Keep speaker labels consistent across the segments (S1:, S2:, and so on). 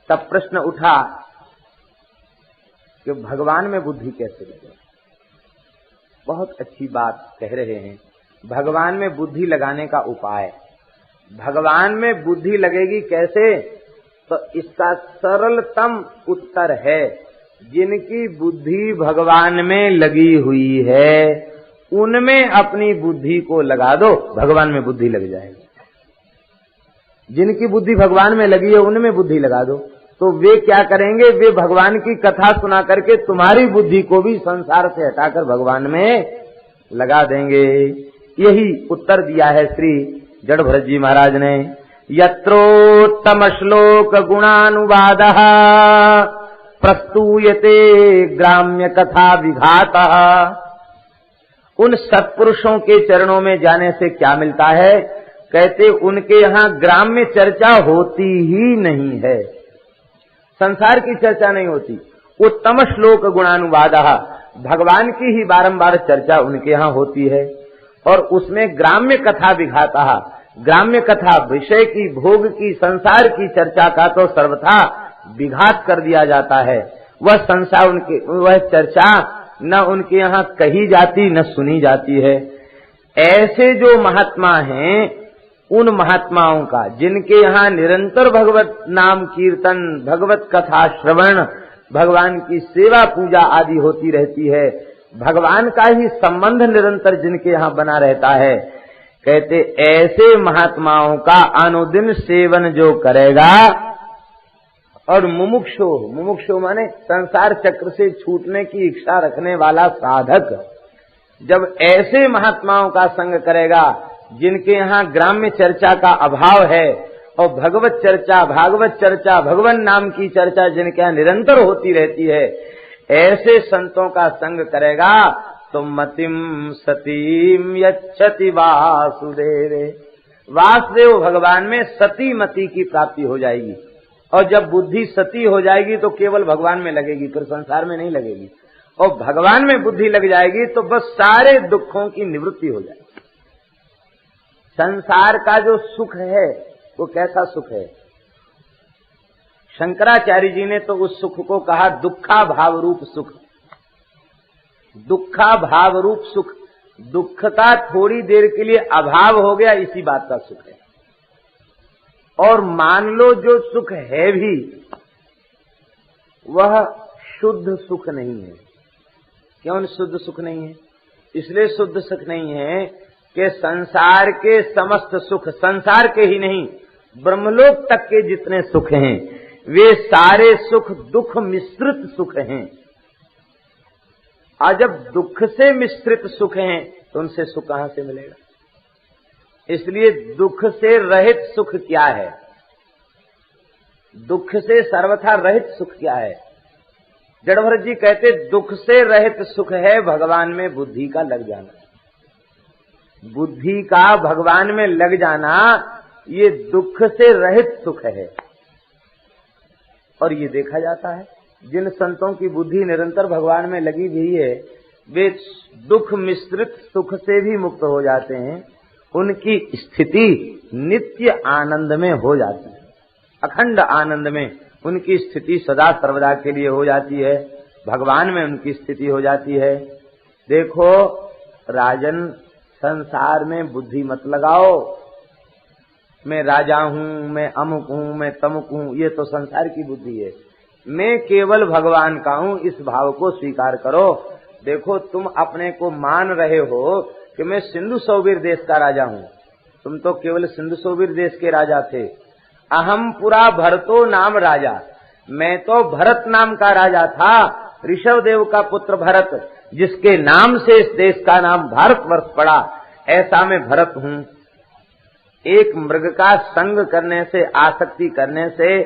S1: तब प्रश्न उठा कि भगवान में बुद्धि कैसे लगे। बहुत अच्छी बात कह रहे हैं। भगवान में बुद्धि लगाने का उपाय, भगवान में बुद्धि लगेगी कैसे, तो इसका सरलतम उत्तर है, जिनकी बुद्धि भगवान में लगी हुई है उनमें अपनी बुद्धि को लगा दो, भगवान में बुद्धि लग जाएगी। जिनकी बुद्धि भगवान में लगी है उनमें बुद्धि लगा दो, तो वे क्या करेंगे, वे भगवान की कथा सुना करके तुम्हारी बुद्धि को भी संसार से हटाकर भगवान में लगा देंगे। यही उत्तर दिया है श्री जड़भरत जी महाराज ने। यत्रोत्तम श्लोक गुणानुवादः प्रस्तूयते ग्राम्य कथा विघातः। उन सत्पुरुषों के चरणों में जाने से क्या मिलता है, कहते उनके यहाँ ग्राम्य चर्चा होती ही नहीं है, संसार की चर्चा नहीं होती। उत्तम श्लोक गुणानुवादः, भगवान की ही बारंबार चर्चा उनके यहाँ होती है। और उसमें ग्राम्य कथा विघातः, ग्राम्य कथा विषय की, भोग की, संसार की चर्चा का तो सर्वथा विघात कर दिया जाता है। वह संसार उनके, वह चर्चा न उनके यहाँ कही जाती न सुनी जाती है। ऐसे जो महात्मा हैं, उन महात्माओं का जिनके यहाँ निरंतर भगवत नाम कीर्तन, भगवत कथा श्रवण, भगवान की सेवा पूजा आदि होती रहती है, भगवान का ही संबंध निरंतर जिनके यहाँ बना रहता है, कहते ऐसे महात्माओं का अनुदिन सेवन जो करेगा, और मुमुक्षु माने संसार चक्र से छूटने की इच्छा रखने वाला साधक, जब ऐसे महात्माओं का संग करेगा जिनके यहाँ ग्राम्य चर्चा का अभाव है और भगवत चर्चा, भागवत चर्चा, भगवान नाम की चर्चा जिनके यहाँ निरंतर होती रहती है, ऐसे संतों का संग करेगा तो मतिम सतीम यच्छति वासुदेवे, वासुदेव भगवान में सती मति की प्राप्ति हो जाएगी। और जब बुद्धि सती हो जाएगी तो केवल भगवान में लगेगी, फिर संसार में नहीं लगेगी। और भगवान में बुद्धि लग जाएगी तो बस सारे दुखों की निवृत्ति हो जाएगी। संसार का जो सुख है वो कैसा सुख है, शंकराचार्य जी ने तो उस सुख को कहा दुखा भाव रूप सुख। दुखा भाव रूप सुख, दुख का थोड़ी देर के लिए अभाव हो गया, इसी बात का सुख है। और मान लो जो सुख है भी वह शुद्ध सुख नहीं है। क्यों शुद्ध सुख नहीं है? इसलिए शुद्ध सुख नहीं है कि संसार के समस्त सुख, संसार के ही नहीं ब्रह्मलोक तक के जितने सुख हैं वे सारे सुख दुख मिश्रित सुख हैं। और जब दुख से मिश्रित सुख हैं तो उनसे सुख कहां से मिलेगा? इसलिए दुख से रहित सुख क्या है? दुख से सर्वथा रहित सुख क्या है? जड़भरत जी कहते दुख से रहित सुख है भगवान में बुद्धि का लग जाना। बुद्धि का भगवान में लग जाना ये दुख से रहित सुख है। और ये देखा जाता है जिन संतों की बुद्धि निरंतर भगवान में लगी हुई है वे दुख मिश्रित सुख से भी मुक्त हो जाते हैं। उनकी स्थिति नित्य आनंद में हो जाती है, अखंड आनंद में उनकी स्थिति सदा सर्वदा के लिए हो जाती है, भगवान में उनकी स्थिति हो जाती है। देखो राजन, संसार में बुद्धि मत लगाओ, मैं राजा हूं, मैं अमुक हूं, मैं तमुक हूं, ये तो संसार की बुद्धि है। मैं केवल भगवान का हूं, इस भाव को स्वीकार करो। देखो तुम अपने को मान रहे हो कि मैं सिंधु सौवीर देश का राजा हूं, तुम तो केवल सिंधु सौवीर देश के राजा थे। अहम पुरा भरतो नाम राजा, मैं तो भरत नाम का राजा था, ऋषभ देव का पुत्र भरत, जिसके नाम से इस देश का नाम भारतवर्ष पड़ा, ऐसा मैं भरत हूं। एक मृग का संग करने से, आसक्ति करने से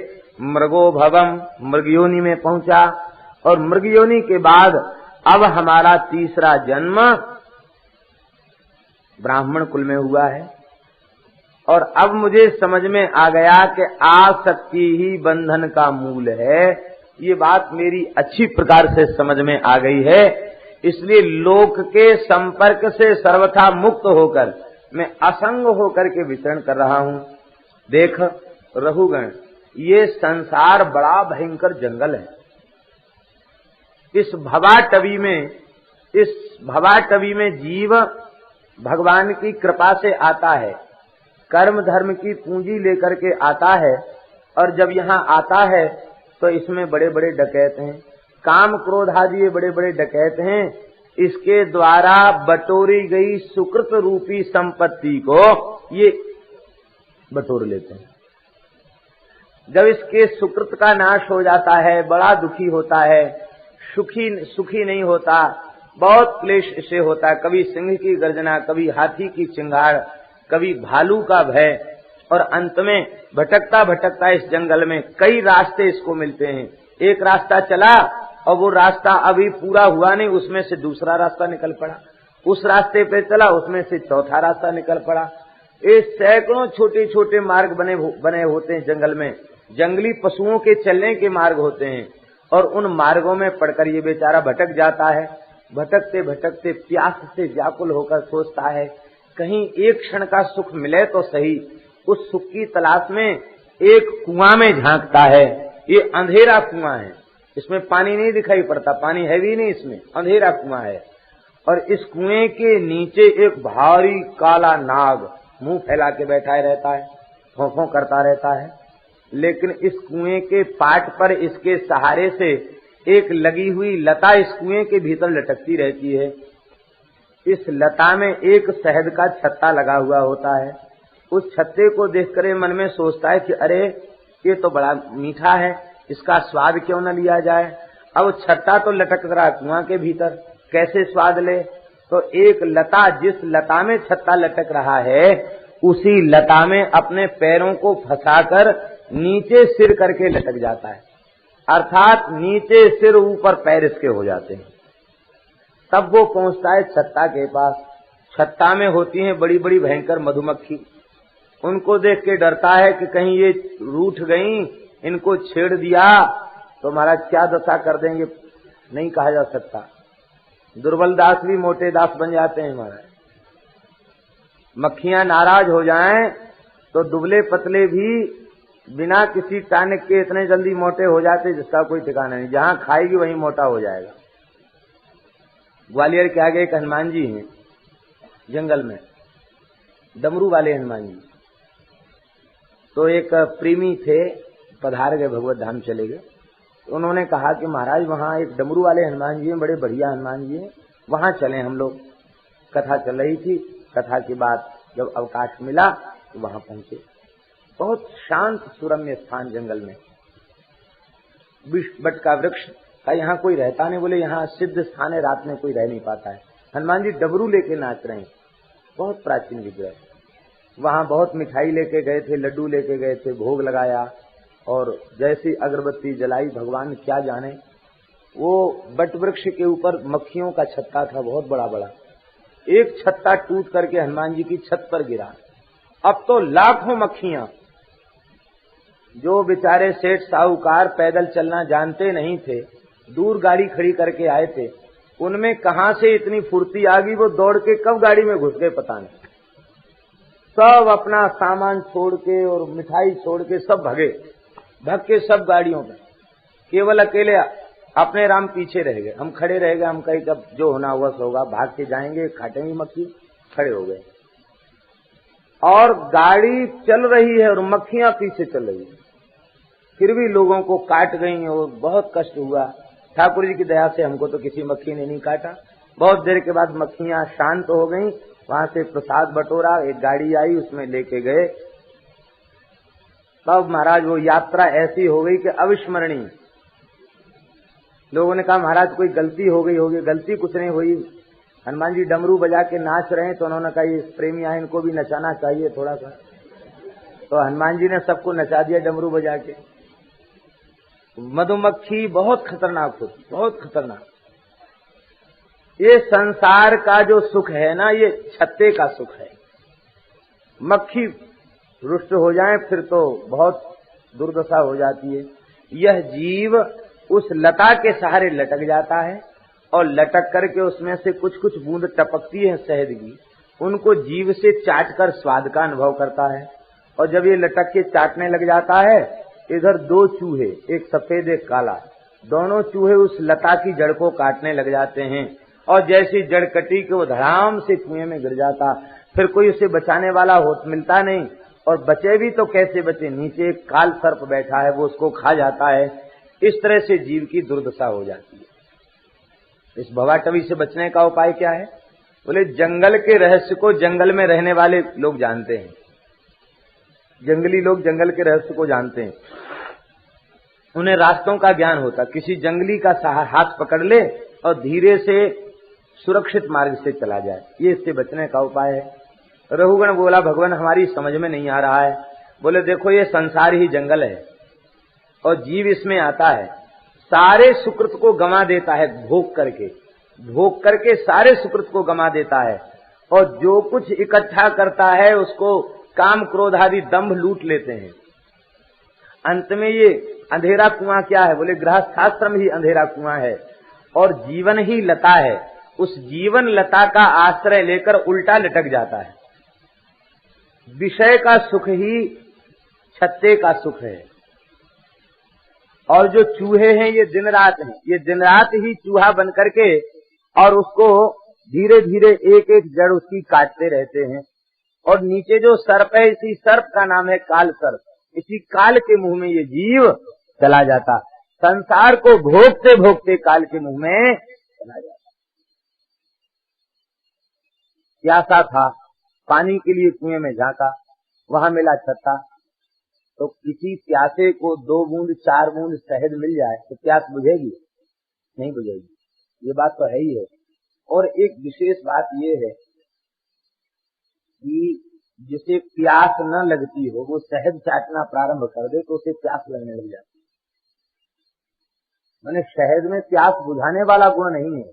S1: मृगो भवम, मृगयोनि में पहुंचा, और मृगयोनि के बाद अब हमारा तीसरा जन्म ब्राह्मण कुल में हुआ है। और अब मुझे समझ में आ गया कि आसक्ति ही बंधन का मूल है। ये बात मेरी अच्छी प्रकार से समझ में आ गई है। इसलिए लोक के संपर्क से सर्वथा मुक्त होकर मैं असंग होकर के विचरण कर रहा हूं। देख रहुगण, ये संसार बड़ा भयंकर जंगल है। इस भवाटवी में जीव भगवान की कृपा से आता है, कर्म धर्म की पूंजी लेकर के आता है, और जब यहाँ आता है तो इसमें बड़े बड़े डकैत हैं, काम क्रोध आदि बड़े बड़े डकैत हैं। इसके द्वारा बटोरी गई सुकृत रूपी संपत्ति को ये बटोर लेते हैं। जब इसके सुकृत का नाश हो जाता है, बड़ा दुखी होता है, सुखी नहीं होता, बहुत क्लेश से होता है। कभी सिंह की गर्जना, कभी हाथी की चिंगाड़, कभी भालू का भय, और अंत में भटकता भटकता इस जंगल में कई रास्ते इसको मिलते हैं। एक रास्ता चला और वो रास्ता अभी पूरा हुआ नहीं, उसमें से दूसरा रास्ता निकल पड़ा, उस रास्ते पे चला, उसमें से चौथा रास्ता निकल पड़ा। ये सैकड़ों छोटे छोटे मार्ग बने होते हैं जंगल में, जंगली पशुओं के चलने के मार्ग होते हैं, और उन मार्गों में पड़कर ये बेचारा भटक जाता है। भटकते भटकते प्यास से व्याकुल होकर सोचता है कहीं एक क्षण का सुख मिले तो सही। उस सुख की तलाश में एक कुआं में झांकता है। ये अंधेरा कुआं है, इसमें पानी नहीं दिखाई पड़ता, पानी है भी नहीं, इसमें अंधेरा कुआं है। और इस कुएं के नीचे एक भारी काला नाग मुंह फैला के बैठा रहता है, फों करता रहता है। लेकिन इस कुएं के पाट पर इसके सहारे से एक लगी हुई लता इस कुएं के भीतर लटकती रहती है। इस लता में एक शहद का छत्ता लगा हुआ होता है। उस छत्ते को देखकर मन में सोचता है कि अरे ये तो बड़ा मीठा है, इसका स्वाद क्यों न लिया जाए। अब छत्ता तो लटक रहा कुआं के भीतर, कैसे स्वाद ले। तो एक लता, जिस लता में छत्ता लटक रहा है, उसी लता में अपने पैरों को फंसाकर नीचे सिर करके लटक जाता है, अर्थात नीचे सिर ऊपर पैर इसके हो जाते हैं। तब वो पहुंचता है छत्ता के पास। छत्ता में होती हैं बड़ी बड़ी भयंकर मधुमक्खी। उनको देख के डरता है कि कहीं ये रूठ गई, इनको छेड़ दिया तो महाराज क्या दशा कर देंगे, नहीं कहा जा सकता। दुर्बल दास भी मोटे दास बन जाते हैं महाराज। मक्खियां नाराज हो जाएं तो दुबले पतले भी बिना किसी टानिक के इतने जल्दी मोटे हो जाते जिसका कोई ठिकाना नहीं। जहां खाएगी वहीं मोटा हो जाएगा। ग्वालियर के आगे एक हनुमान जी हैं जंगल में, डमरू वाले हनुमान जी। तो एक प्रेमी थे, पधार गए, भगवत धाम चले गए। तो उन्होंने कहा कि महाराज वहाँ एक डमरू वाले हनुमान जी हैं, बड़े बढ़िया हनुमान जी हैं, वहाँ चले हम लोग। कथा चल रही थी, कथा के बाद जब अवकाश मिला तो वहाँ पहुंचे। बहुत शांत सुरम्य स्थान जंगल में, बट का वृक्ष का यहाँ कोई रहता नहीं। बोले यहाँ सिद्ध स्थान है, रात में कोई रह नहीं पाता है। हनुमान जी डमरू लेके नाच रहे हैं, बहुत प्राचीन विग्रह। वहाँ बहुत मिठाई लेके गए थे, लड्डू लेके गए थे, भोग लगाया, और जैसी अगरबत्ती जलाई भगवान क्या जाने। वो बट वृक्ष के ऊपर मक्खियों का छत्ता था, बहुत बड़ा बड़ा। एक छत्ता टूट करके हनुमान जी की छत पर गिरा। अब तो लाखों मक्खियां, जो बेचारे सेठ साहूकार पैदल चलना जानते नहीं थे, दूर गाड़ी खड़ी करके आए थे, उनमें कहां से इतनी फुर्ती आ गई, वो दौड़ के कब गाड़ी में घुस गए पता नहीं। सब अपना सामान छोड़ के और मिठाई छोड़ के सब भग के सब गाड़ियों में, केवल अकेले अपने राम पीछे रह गए। हम खड़े रह गए, हम कहीं कब जो होना हुआ सो होगा, भाग के जाएंगे, काटेंगे मक्खी, खड़े हो गए। और गाड़ी चल रही है और मक्खियां पीछे चल रही है, फिर भी लोगों को काट गई और बहुत कष्ट हुआ। ठाकुर जी की दया से हमको तो किसी मक्खी ने नहीं काटा। बहुत देर के बाद मक्खियां शांत हो गईं, वहां से प्रसाद बटोरा, एक गाड़ी आई, उसमें लेके गए। तब महाराज वो यात्रा ऐसी हो गई कि अविस्मरणीय। लोगों ने कहा महाराज कोई गलती हो गई होगी। गलती कुछ नहीं हुई। हनुमान जी डमरू बजा के नाच रहे हैं, तो उन्होंने कहा ये प्रेमी आए, इनको भी नचाना चाहिए थोड़ा सा। तो हनुमान जी ने सबको नचा दिया डमरू बजा के। मधुमक्खी बहुत खतरनाक होती, बहुत खतरनाक। ये संसार का जो सुख है ना, ये छत्ते का सुख है। मक्खी रुष्ट हो जाए फिर तो बहुत दुर्दशा हो जाती है। यह जीव उस लता के सहारे लटक जाता है, और लटक करके उसमें से कुछ कुछ बूंद टपकती है शहद की, उनको जीव से चाट कर स्वाद का अनुभव करता है। और जब ये लटक के चाटने लग जाता है, इधर दो चूहे, एक सफेद एक काला, दोनों चूहे उस लता की जड़ को काटने लग जाते हैं और जैसी जड़ कटी कि वो धड़ाम से कुएं में गिर जाता। फिर कोई उसे बचाने वाला मिलता नहीं, और बचे भी तो कैसे बचे, नीचे एक काल सर्प बैठा है वो उसको खा जाता है। इस तरह से जीव की दुर्दशा हो जाती है। इस भवाटवी से बचने का उपाय क्या है? बोले जंगल के रहस्य को जंगल में रहने वाले लोग जानते हैं, जंगली लोग जंगल के रहस्य को जानते हैं, उन्हें रास्तों का ज्ञान होता। किसी जंगली का हाथ पकड़ ले और धीरे से सुरक्षित मार्ग से चला जाए, ये इससे बचने का उपाय है। रघुगण बोला भगवान हमारी समझ में नहीं आ रहा है। बोले देखो ये संसार ही जंगल है और जीव इसमें आता है, सारे सुकृत को गंवा देता है, भोग करके सारे सुकृत को गंवा देता है, और जो कुछ इकट्ठा करता है उसको काम क्रोध आदि दंभ लूट लेते हैं। अंत में ये अंधेरा कुआं क्या है? बोले गृहस्थाश्रम ही अंधेरा कुआं है और जीवन ही लता है। उस जीवन लता का आश्रय लेकर उल्टा लटक जाता है। विषय का सुख ही छत्ते का सुख है, और जो चूहे हैं ये दिन रात हैं, ये दिन रात ही चूहा बन करके और उसको धीरे धीरे एक एक जड़ उसकी काटते रहते हैं। और नीचे जो सर्प है, इसी सर्प का नाम है काल सर्प, इसी काल के मुंह में ये जीव चला जाता। संसार को भोगते भोगते काल के मुंह में चला जाता। प्यासा था, पानी के लिए कुएं में झांका, वहां मिला छत्ता। तो किसी प्यासे को 2 बूंद 4 बूंद शहद मिल जाए तो प्यास बुझेगी? नहीं बुझेगी, ये बात तो है ही है। और एक विशेष बात ये है कि जिसे प्यास न लगती हो वो शहद चाटना प्रारंभ कर दे तो उसे प्यास लगने लग जाती है। मैंने शहद में प्यास बुझाने वाला गुण नहीं है।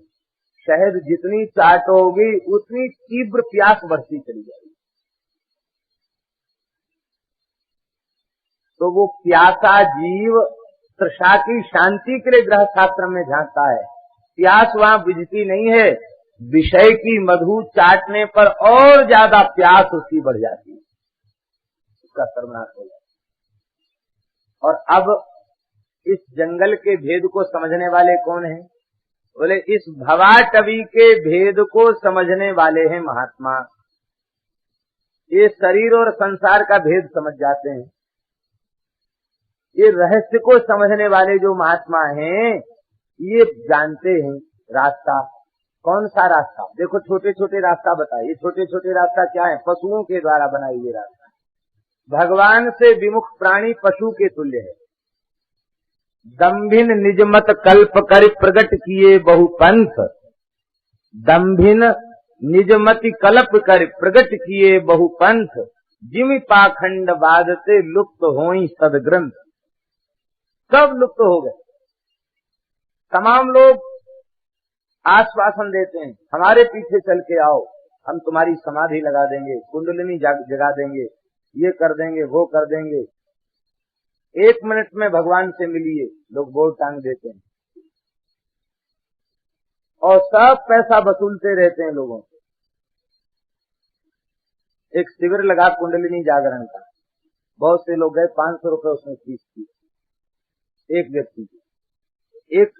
S1: शहद जितनी चाटोगी उतनी तीव्र प्यास बढ़ती चली जाएगी। तो वो प्यासा जीव तृषा की शांति के लिए गृहस्थाश्रम में झांकता है। प्यास वहां बुझती नहीं है, विषय की मधु चाटने पर और ज्यादा प्यास उसकी बढ़ जाती है, उसका सर्वनाश हो जाता है। और अब इस जंगल के भेद को समझने वाले कौन हैं? बोले इस भवाटवी के भेद को समझने वाले हैं महात्मा। ये शरीर और संसार का भेद समझ जाते हैं। ये रहस्य को समझने वाले जो महात्मा हैं ये जानते हैं रास्ता। कौन सा रास्ता? देखो छोटे छोटे रास्ता बताए। ये छोटे छोटे रास्ता क्या है? पशुओं के द्वारा बनाए हुए रास्ता। भगवान से विमुख प्राणी पशु के तुल्य है। दम्भिन निजमत कल्प कर प्रगट किए बहुपंथ, दम्भिन निजमति कल्प कर प्रगट किए बहुपंथ, जिमि पाखंड बाद से लुप्त होई सदग्रंथ। सब लुप्त हो गए। तमाम लोग आश्वासन देते हैं हमारे पीछे चल के आओ, हम तुम्हारी समाधि लगा देंगे, कुंडलिनी जगा देंगे, ये कर देंगे, वो कर देंगे। 1 मिनट में भगवान से मिलिए, लोग बोर्ड टांग देते हैं और सब पैसा वसूलते रहते हैं लोगों से। एक शिविर लगा कुंडलिनी जागरण का, बहुत से लोग गए, 500 रुपए उसमें फीस की एक व्यक्ति की। एक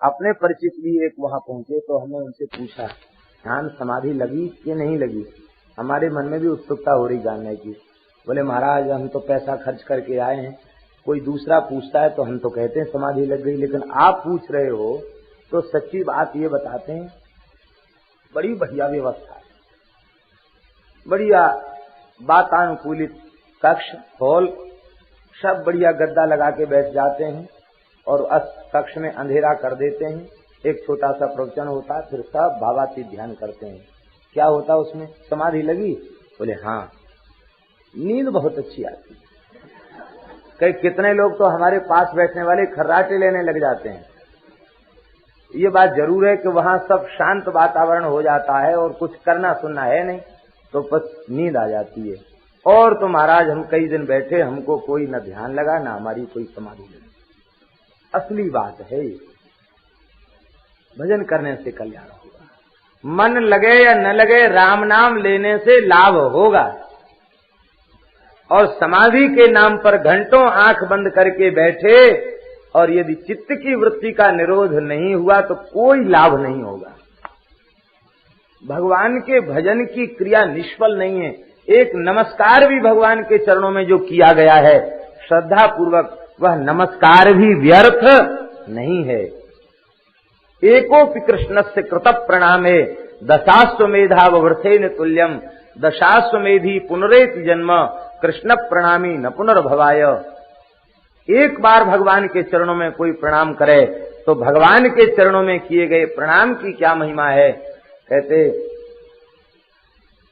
S1: अपने परिचित भी एक वहां पहुंचे तो हमने उनसे पूछा ध्यान समाधि लगी कि नहीं लगी। हमारे मन में भी उत्सुकता हो रही जानने की। बोले महाराज हम तो पैसा खर्च करके आए हैं, कोई दूसरा पूछता है तो हम तो कहते हैं समाधि लग गई, लेकिन आप पूछ रहे हो तो सच्ची बात ये बताते हैं। बड़ी बढ़िया व्यवस्था है, बढ़िया वातानुकूलित कक्ष हॉल, सब बढ़िया गद्दा लगा के बैठ जाते हैं और कक्ष में अंधेरा कर देते हैं। एक छोटा सा प्रवचन होता है, फिर सब भावातीत ध्यान करते हैं। क्या होता है उसमें? समाधि लगी? बोले हाँ। नींद बहुत अच्छी आती है। कई कितने लोग तो हमारे पास बैठने वाले खर्राटे लेने लग जाते हैं। ये बात जरूर है कि वहां सब शांत वातावरण हो जाता है और कुछ करना सुनना है नहीं, तो बस नींद आ जाती है। और तो महाराज हम कई दिन बैठे, हमको कोई न ध्यान लगा ना हमारी कोई समाधि लगी। असली बात है, भजन करने से कल्याण होगा। मन लगे या न लगे, राम नाम लेने से लाभ होगा। और समाधि के नाम पर घंटों आंख बंद करके बैठे और यदि चित्त की वृत्ति का निरोध नहीं हुआ तो कोई लाभ नहीं होगा। भगवान के भजन की क्रिया निष्फल नहीं है। एक नमस्कार भी भगवान के चरणों में जो किया गया है श्रद्धा पूर्वक, वह नमस्कार भी व्यर्थ नहीं है। एकोपि कृष्णस्य कृत प्रणामे दशाश्वमेधावृथेन तुल्यम दशाश्वमेधी पुनरेति जन्म कृष्ण प्रणामी न पुनर्भवाय। एक बार भगवान के चरणों में कोई प्रणाम करे तो भगवान के चरणों में किए गए प्रणाम की क्या महिमा है। कहते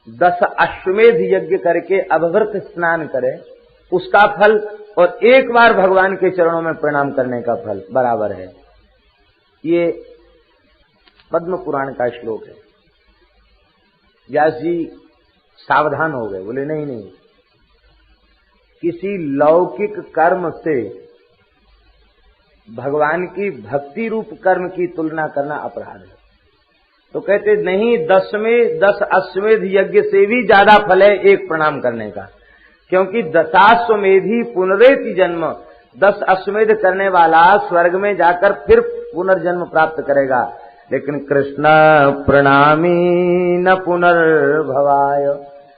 S1: 10 अश्वमेध यज्ञ करके अभवृत स्नान करे उसका फल और एक बार भगवान के चरणों में प्रणाम करने का फल बराबर है। ये पद्म पुराण का श्लोक है। व्यास जी सावधान हो गए, बोले नहीं नहीं, किसी लौकिक कर्म से भगवान की भक्ति रूप कर्म की तुलना करना अपराध है। तो कहते नहीं, 10 अश्वमेध यज्ञ से भी ज्यादा फल है एक प्रणाम करने का, क्योंकि 10 पुनरेति जन्म, 10 अश्वमेध करने वाला स्वर्ग में जाकर फिर पुनर्जन्म प्राप्त करेगा, लेकिन कृष्ण प्रणामी न पुनर्भवाय,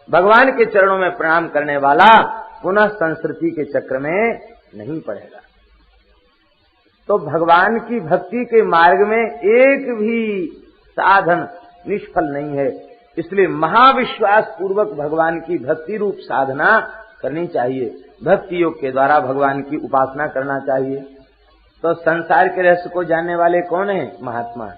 S1: भगवान के चरणों में प्रणाम करने वाला पुनः संस्कृति के चक्र में नहीं पड़ेगा। तो भगवान की भक्ति के मार्ग में एक भी साधन निष्फल नहीं है। इसलिए महाविश्वास पूर्वक भगवान की भक्ति रूप साधना करनी चाहिए। भक्ति योग के द्वारा भगवान की उपासना करना चाहिए। तो संसार के रहस्य को जानने वाले कौन है? महात्मा।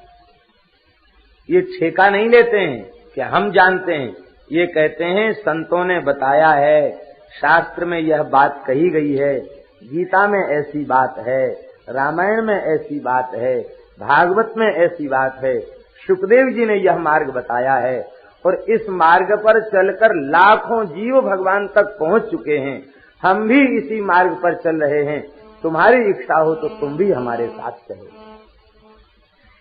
S1: ये ठेका नहीं लेते हैं कि हम जानते हैं, ये कहते हैं संतों ने बताया है, शास्त्र में यह बात कही गई है, गीता में ऐसी बात है, रामायण में ऐसी बात है, भागवत में ऐसी बात है, सुखदेव जी ने यह मार्ग बताया है और इस मार्ग पर चलकर लाखों जीव भगवान तक पहुंच चुके हैं। हम भी इसी मार्ग पर चल रहे हैं, तुम्हारी इच्छा हो तो तुम भी हमारे साथ चलो।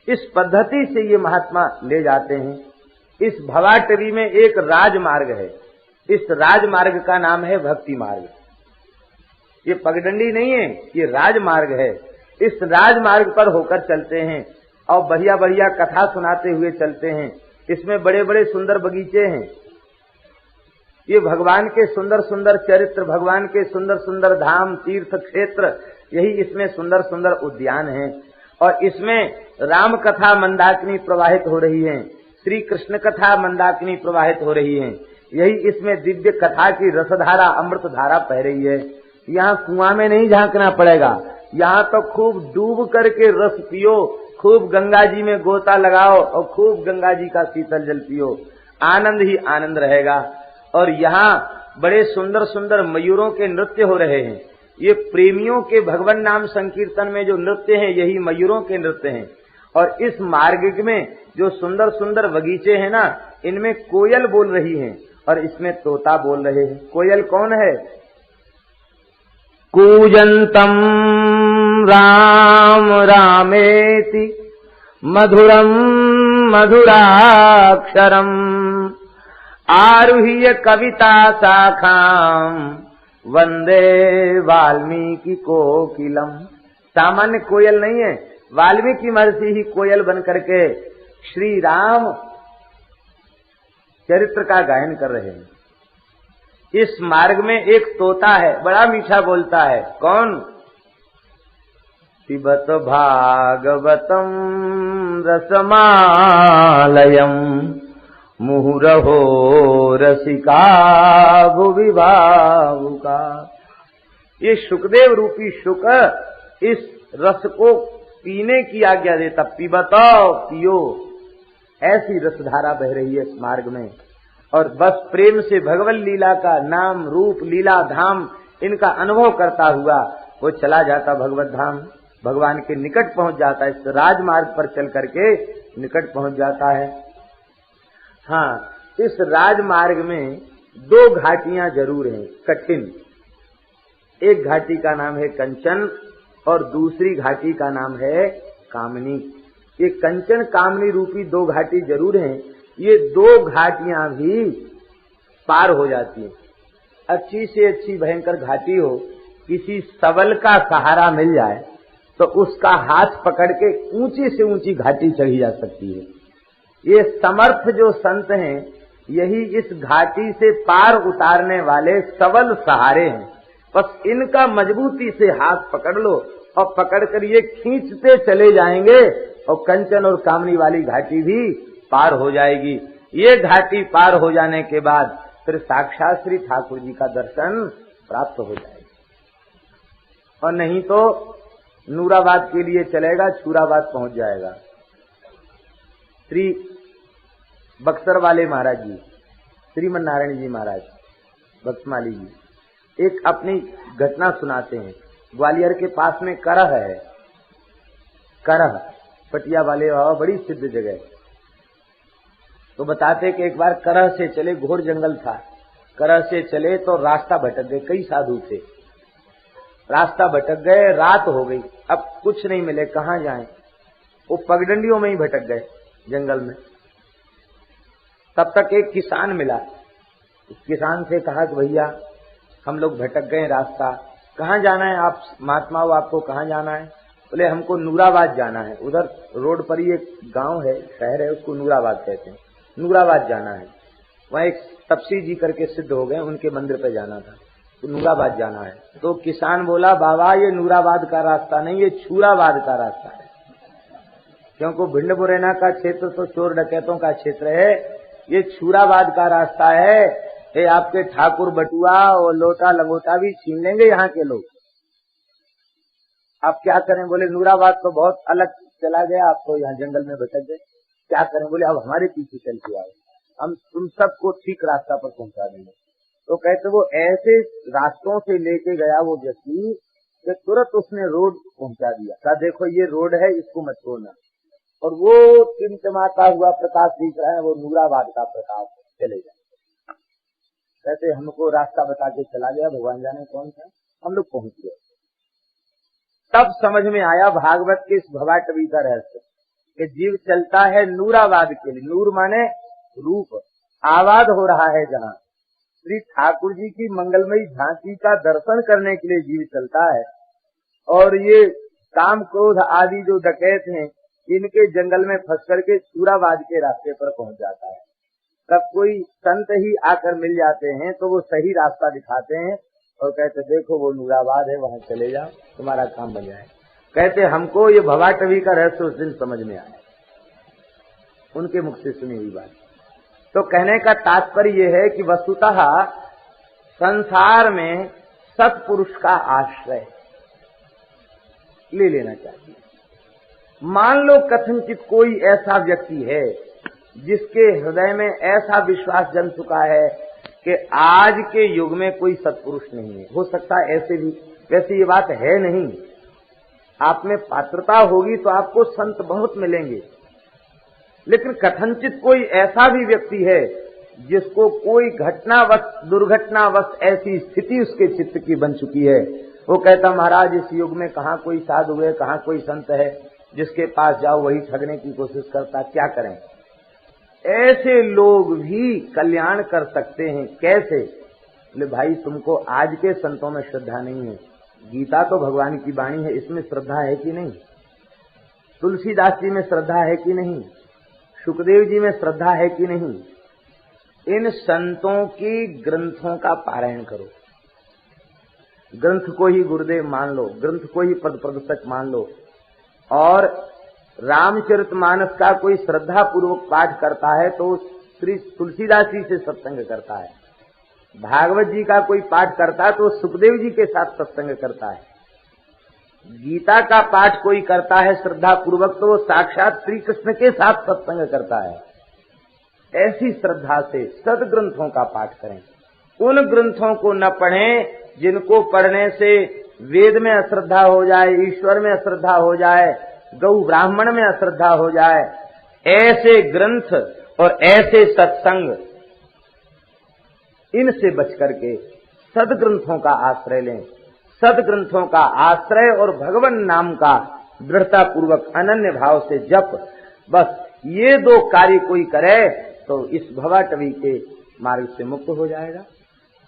S1: इस पद्धति से ये महात्मा ले जाते हैं। इस भवाटवी में एक राजमार्ग है, इस राजमार्ग का नाम है भक्ति मार्ग। ये पगडंडी नहीं है, ये राजमार्ग है। इस राजमार्ग पर होकर चलते हैं और बढ़िया बढ़िया कथा सुनाते हुए चलते हैं। इसमें बड़े बड़े सुंदर बगीचे हैं, ये भगवान के सुंदर सुंदर चरित्र, भगवान के सुंदर सुंदर धाम तीर्थ क्षेत्र, यही इसमें सुंदर सुंदर उद्यान हैं। और इसमें राम कथा मंदाकिनी प्रवाहित हो रही है, श्री कृष्ण कथा मंदाकिनी प्रवाहित हो रही है। यही इसमें दिव्य कथा की रसधारा अमृत धारा बह रही है। यहाँ कुआं में नहीं झांकना पड़ेगा, यहाँ तो खूब डूब करके रस पियो, खूब गंगा जी में गोता लगाओ और खूब गंगा जी का शीतल जल पियो, आनंद ही आनंद रहेगा। और यहाँ बड़े सुंदर सुंदर मयूरों के नृत्य हो रहे हैं। ये प्रेमियों के भगवान नाम संकीर्तन में जो नृत्य हैं, यही मयूरों के नृत्य हैं। और इस मार्ग में जो सुंदर सुंदर बगीचे हैं ना, इनमें कोयल बोल रही हैं और इसमें तोता बोल रहे हैं। कोयल कौन है? कूजंतम राम रामेति मधुरम मधुराक्षरम आरुह्य कविता शाखाम वंदे वाल्मीकि कोकिलम। सामान्य कोयल नहीं है, वाल्मीकि महर्षि ही कोयल बन करके श्री राम चरित्र का गायन कर रहे हैं। इस मार्ग में एक तोता है, बड़ा मीठा बोलता है। कौन? पिबत भागवतम रसमालयम मुहुरहो रसिका भुवि भावुका। ये सुखदेव रूपी शुक इस रस को पीने की आज्ञा देता। पिबतो, पियो, ऐसी रसधारा बह रही है इस मार्ग में। और बस प्रेम से भगवत लीला का नाम रूप लीला धाम इनका अनुभव करता हुआ वो चला जाता भगवत धाम, भगवान के निकट पहुंच जाता है। इस राजमार्ग पर चल करके निकट पहुंच जाता है। हाँ, इस राजमार्ग में 2 घाटियां जरूर हैं कठिन। एक घाटी का नाम है कंचन और दूसरी घाटी का नाम है कामनी। ये कंचन कामनी रूपी 2 घाटी जरूर हैं। ये 2 घाटियां भी पार हो जाती हैं। अच्छी से अच्छी भयंकर घाटी हो, किसी सबल का सहारा मिल जाए तो उसका हाथ पकड़ के ऊंची से ऊंची घाटी चढ़ी जा सकती है। ये समर्थ जो संत हैं, यही इस घाटी से पार उतारने वाले सबल सहारे हैं। बस इनका मजबूती से हाथ पकड़ लो और पकड़कर ये खींचते चले जाएंगे और कंचन और कामनी वाली घाटी भी पार हो जाएगी। ये घाटी पार हो जाने के बाद फिर साक्षात श्री ठाकुर जी का दर्शन प्राप्त हो जाएगा। और नहीं तो नूराबाद के लिए चलेगा, छूराबाद पहुंच जाएगा। श्री बक्सर वाले महाराज जी, श्रीमन नारायण जी महाराज बक्समाली जी एक अपनी घटना सुनाते हैं। ग्वालियर के पास में करह है, करह पटिया वाले बाबा, बड़ी सिद्ध जगह। तो बताते कि एक बार करह से चले, घोर जंगल था, करह से चले तो रास्ता भटक गए। कई साधु थे, रास्ता भटक गए, रात हो गई, अब कुछ नहीं मिले, कहाँ जाएं? वो पगडंडियों में ही भटक गए जंगल में। तब तक एक किसान मिला। उस किसान से कहा कि भैया हम लोग भटक गए रास्ता, कहाँ जाना है आप महात्मा हो, आपको कहाँ जाना है? बोले हमको नूराबाद जाना है। उधर रोड पर ही एक गांव है, शहर है, उसको नूराबाद कहते हैं। नूराबाद जाना है। वहाँ एक तपसी जी करके सिद्ध हो गए, उनके मंदिर पे जाना था, तो नूराबाद जाना है। तो किसान बोला बाबा ये नूराबाद का रास्ता नहीं, ये छूराबाद का रास्ता है, क्योंकि भिंड मुरैना का क्षेत्र तो चोर डकैतों का क्षेत्र है, ये छूराबाद का रास्ता है। ये आपके ठाकुर बटुआ और लोटा लंगोटा भी छीन लेंगे यहाँ के लोग, आप क्या करें? बोले नूराबाद तो बहुत अलग चला गया, आप तो यहाँ जंगल में भटक गए, क्या करें? बोले अब हमारे पीछे चल के आओ, हम तुम सबको ठीक रास्ता पर पहुंचा देंगे। तो कहते वो ऐसे रास्तों से लेके गया वो व्यक्ति कि तुरंत उसने रोड पहुंचा दिया। कहा देखो ये रोड है, इसको मत छोड़ना। और वो टिमटिमाता हुआ प्रकाश दिख रहा है, वो नूराबाद का प्रकाश, चले जाए। कहते हमको रास्ता बता के चला गया, भगवान जाने कौन था, हम लोग पहुंच गए। तब समझ में आया भागवत के इस भवाटवी का रहस्य कि जीव चलता है नूराबाद के लिए। नूर माने रूप, आबाद हो रहा है जहाँ श्री ठाकुर जी की मंगलमयी झांकी का दर्शन करने के लिए जीव चलता है। और ये काम क्रोध आदि जो डकैत हैं, इनके जंगल में फंस करके छूराबाद के रास्ते पर पहुंच जाता है। तब कोई संत ही आकर मिल जाते हैं तो वो सही रास्ता दिखाते हैं और कहते देखो वो नूराबाद है, वहाँ चले जाओ, तुम्हारा काम बन जाए। कहते हमको ये भवाटवी का रहस्य उस दिन समझ में आया, उनके मुख से सुनी हुई बात। तो कहने का तात्पर्य ये है कि वस्तुतः संसार में सत्पुरुष का आश्रय ले लेना चाहिए। मान लो कथनचित कोई ऐसा व्यक्ति है जिसके हृदय में ऐसा विश्वास जम चुका है कि आज के युग में कोई सत्पुरुष नहीं है। हो सकता है ऐसे भी, वैसे ये बात है नहीं, आप में पात्रता होगी तो आपको संत बहुत मिलेंगे, लेकिन कथनचित कोई ऐसा भी व्यक्ति है जिसको कोई घटनावश दुर्घटनावश ऐसी स्थिति उसके चित्त की बन चुकी है, वो कहता महाराज इस युग में कहाँ कोई साधु है, कहाँ कोई संत है, जिसके पास जाओ वही ठगने की कोशिश करता, क्या करें? ऐसे लोग भी कल्याण कर सकते हैं। कैसे? बोले भाई तुमको आज के संतों में श्रद्धा नहीं है, गीता तो भगवान की वाणी है, इसमें श्रद्धा है कि नहीं? तुलसीदास जी में श्रद्धा है कि नहीं? सुखदेव जी में श्रद्धा है कि नहीं? इन संतों की ग्रंथों का पारायण करो, ग्रंथ को ही गुरुदेव मान लो, ग्रंथ को ही पद प्रदर्शक मान लो। और रामचरितमानस का कोई श्रद्धा पूर्वक पाठ करता है तो श्री तुलसीदास जी से सत्संग करता है, भागवत जी का कोई पाठ करता है तो सुखदेव जी के साथ सत्संग करता है, गीता का पाठ कोई करता है श्रद्धा पूर्वक तो वो साक्षात श्री कृष्ण के साथ सत्संग करता है। ऐसी श्रद्धा से सदग्रंथों का पाठ करें, उन ग्रंथों को न पढ़ें जिनको पढ़ने से वेद में अश्रद्धा हो जाए, ईश्वर में अश्रद्धा हो जाए, गौ ब्राह्मण में अश्रद्धा हो जाए। ऐसे ग्रंथ और ऐसे सत्संग, इनसे बच करके सदग्रंथों का आश्रय लें। सदग्रंथों का आश्रय और भगवान नाम का दृढ़ता पूर्वक अनन्य भाव से जप, बस ये दो कार्य कोई करे तो इस भवाटवी के मार्ग से मुक्त हो जाएगा।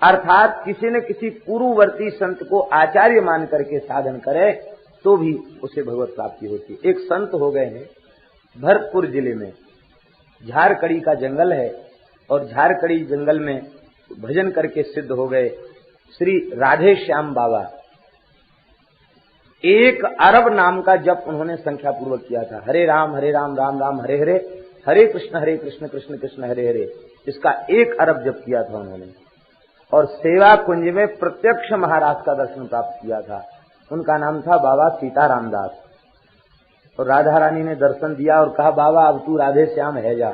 S1: अर्थात किसी न किसी पूर्ववर्ती संत को आचार्य मान करके साधन करे तो भी उसे भगवत प्राप्ति होती है। एक संत हो गए हैं भरतपुर जिले में, झारकड़ी का जंगल है और झारकड़ी जंगल में भजन करके सिद्ध हो गए श्री राधे श्याम बाबा। 1 अरब नाम का जप उन्होंने संख्या पूर्वक किया था। हरे राम राम राम हरे हरे, हरे कृष्ण कृष्ण कृष्ण हरे हरे, इसका 1 अरब जप किया था उन्होंने। और सेवा कुंज में प्रत्यक्ष महाराज का दर्शन प्राप्त किया था। उनका नाम था बाबा सीताराम दास। और राधा रानी ने दर्शन दिया और कहा बाबा अब तू राधे श्याम है जा।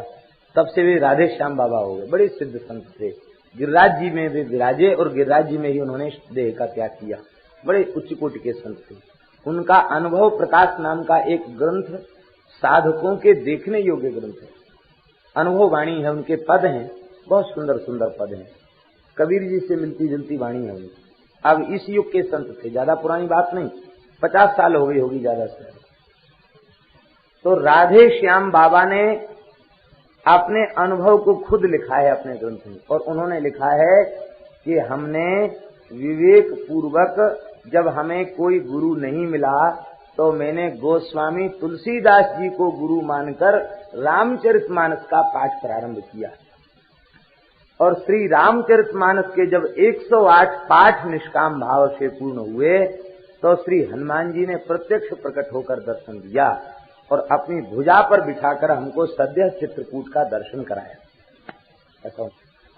S1: तब से वे राधे श्याम बाबा हो गए। बड़े सिद्ध संत थे। गिरिराज जी में वे विराजे और गिरिराज जी में ही उन्होंने देह का त्याग किया। बड़े उच्च कोटि के संत थे। उनका अनुभव प्रकाश नाम का एक ग्रंथ साधकों के देखने योग्य ग्रंथ है। अनुभव वाणी है, उनके पद हैं, बहुत सुंदर सुंदर पद हैं। कबीर जी से मिलती जुलती वाणी है उनकी। अब इस युग के संत थे, ज्यादा पुरानी बात नहीं, 50 साल हो गई होगी ज्यादा से। तो राधे श्याम बाबा ने अपने अनुभव को खुद लिखा है अपने ग्रंथ में। और उन्होंने लिखा है कि हमने विवेक पूर्वक जब हमें कोई गुरु नहीं मिला तो मैंने गोस्वामी तुलसीदास जी को गुरु मानकर रामचरितमानस का पाठ प्रारंभ किया। और श्री रामचरितमानस के जब 108 पाठ निष्काम भाव से पूर्ण हुए तो श्री हनुमान जी ने प्रत्यक्ष प्रकट होकर दर्शन दिया और अपनी भुजा पर बिठाकर हमको सद्य चित्रकूट का दर्शन कराया।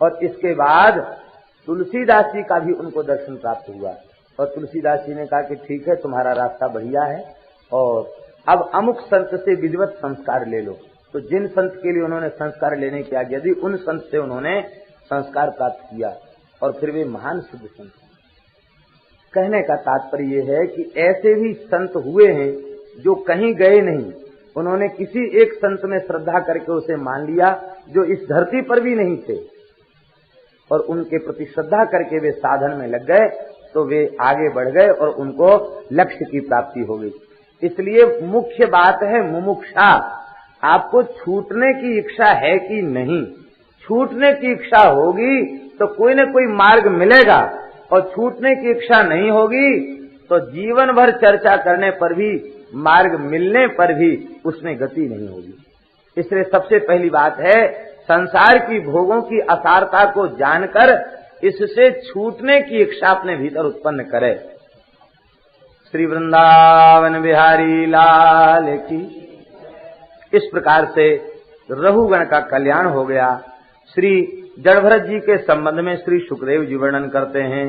S1: और इसके बाद तुलसीदास जी का भी उनको दर्शन प्राप्त हुआ। और तुलसीदास जी ने कहा कि ठीक है, तुम्हारा रास्ता बढ़िया है और अब अमुक संत से विधिवत संस्कार ले लो। तो जिन संत के लिए उन्होंने संस्कार लेने की आज्ञा दी उन संत से उन्होंने संस्कार प्राप्त किया और फिर वे महान सिद्ध संत। कहने का तात्पर्य यह है कि ऐसे भी संत हुए हैं जो कहीं गए नहीं, उन्होंने किसी एक संत में श्रद्धा करके उसे मान लिया जो इस धरती पर भी नहीं थे और उनके प्रति श्रद्धा करके वे साधन में लग गए तो वे आगे बढ़ गए और उनको लक्ष्य की प्राप्ति हो गई। इसलिए मुख्य बात है मुमुक्षा। आपको छूटने की इच्छा है कि नहीं? छूटने की इच्छा होगी तो कोई न कोई मार्ग मिलेगा और छूटने की इच्छा नहीं होगी तो जीवन भर चर्चा करने पर भी, मार्ग मिलने पर भी उसमें गति नहीं होगी। इसलिए सबसे पहली बात है संसार की भोगों की असारता को जानकर इससे छूटने की इच्छा अपने भीतर उत्पन्न करे। श्री वृंदावन बिहारी लाल की। इस प्रकार से रघुगण का कल्याण हो गया। श्री जड़भरत जी के संबंध में श्री सुखदेव जी वर्णन करते हैं।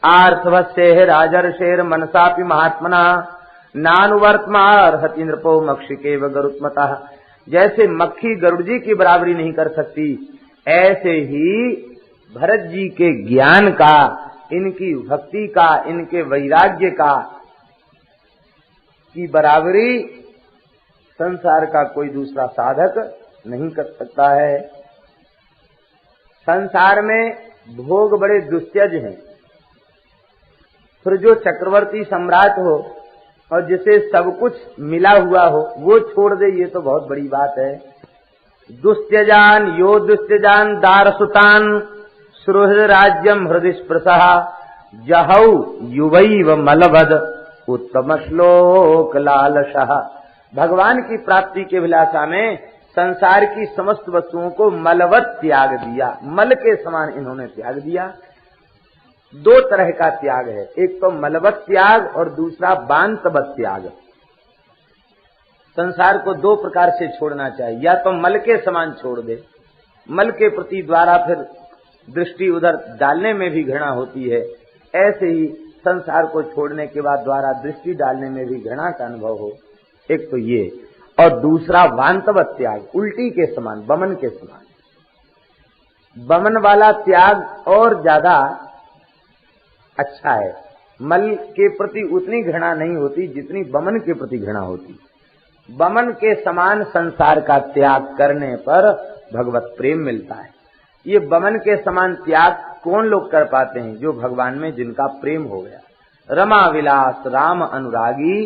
S1: आर्थवस्ये राजर्षेर मनसापि महात्मना नानुवर्तमार्हति नृपो मक्षिकेव गरुत्मतः। जैसे मक्खी गरुड़ जी की बराबरी नहीं कर सकती, ऐसे ही भरत जी के ज्ञान का, इनकी भक्ति का, इनके वैराग्य का की बराबरी संसार का कोई दूसरा साधक नहीं कर सकता है। संसार में भोग बड़े दुस्त्यज हैं। फिर जो चक्रवर्ती सम्राट हो और जिसे सब कुछ मिला हुआ हो वो छोड़ दे, ये तो बहुत बड़ी बात है। दुस्त्यजान यो दुस्त्यजान दारसुतान सुहृद राज्यम हृदय स्पृशः जहौ युवैव मलभद उत्तम श्लोक लालशः। भगवान की प्राप्ति के अभिलाषा में संसार की समस्त वस्तुओं को मलवत त्याग दिया। मल के समान इन्होंने त्याग दिया। 2 तरह का त्याग है, एक तो मलवत त्याग और दूसरा बांतवत त्याग। संसार को 2 प्रकार से छोड़ना चाहिए, या तो मल के समान छोड़ दे, मल के प्रति द्वारा फिर दृष्टि उधर डालने में भी घृणा होती है, ऐसे ही संसार को छोड़ने के बाद द्वारा दृष्टि डालने में भी घृणा का अनुभव हो, एक तो ये। और दूसरा वांतवत त्याग, उल्टी के समान, बमन के समान। बमन वाला त्याग और ज्यादा अच्छा है। मल के प्रति उतनी घृणा नहीं होती जितनी बमन के प्रति घृणा होती। बमन के समान संसार का त्याग करने पर भगवत प्रेम मिलता है। ये बमन के समान त्याग कौन लोग कर पाते हैं? जो भगवान में जिनका प्रेम हो गया। रमा विलास राम अनुरागी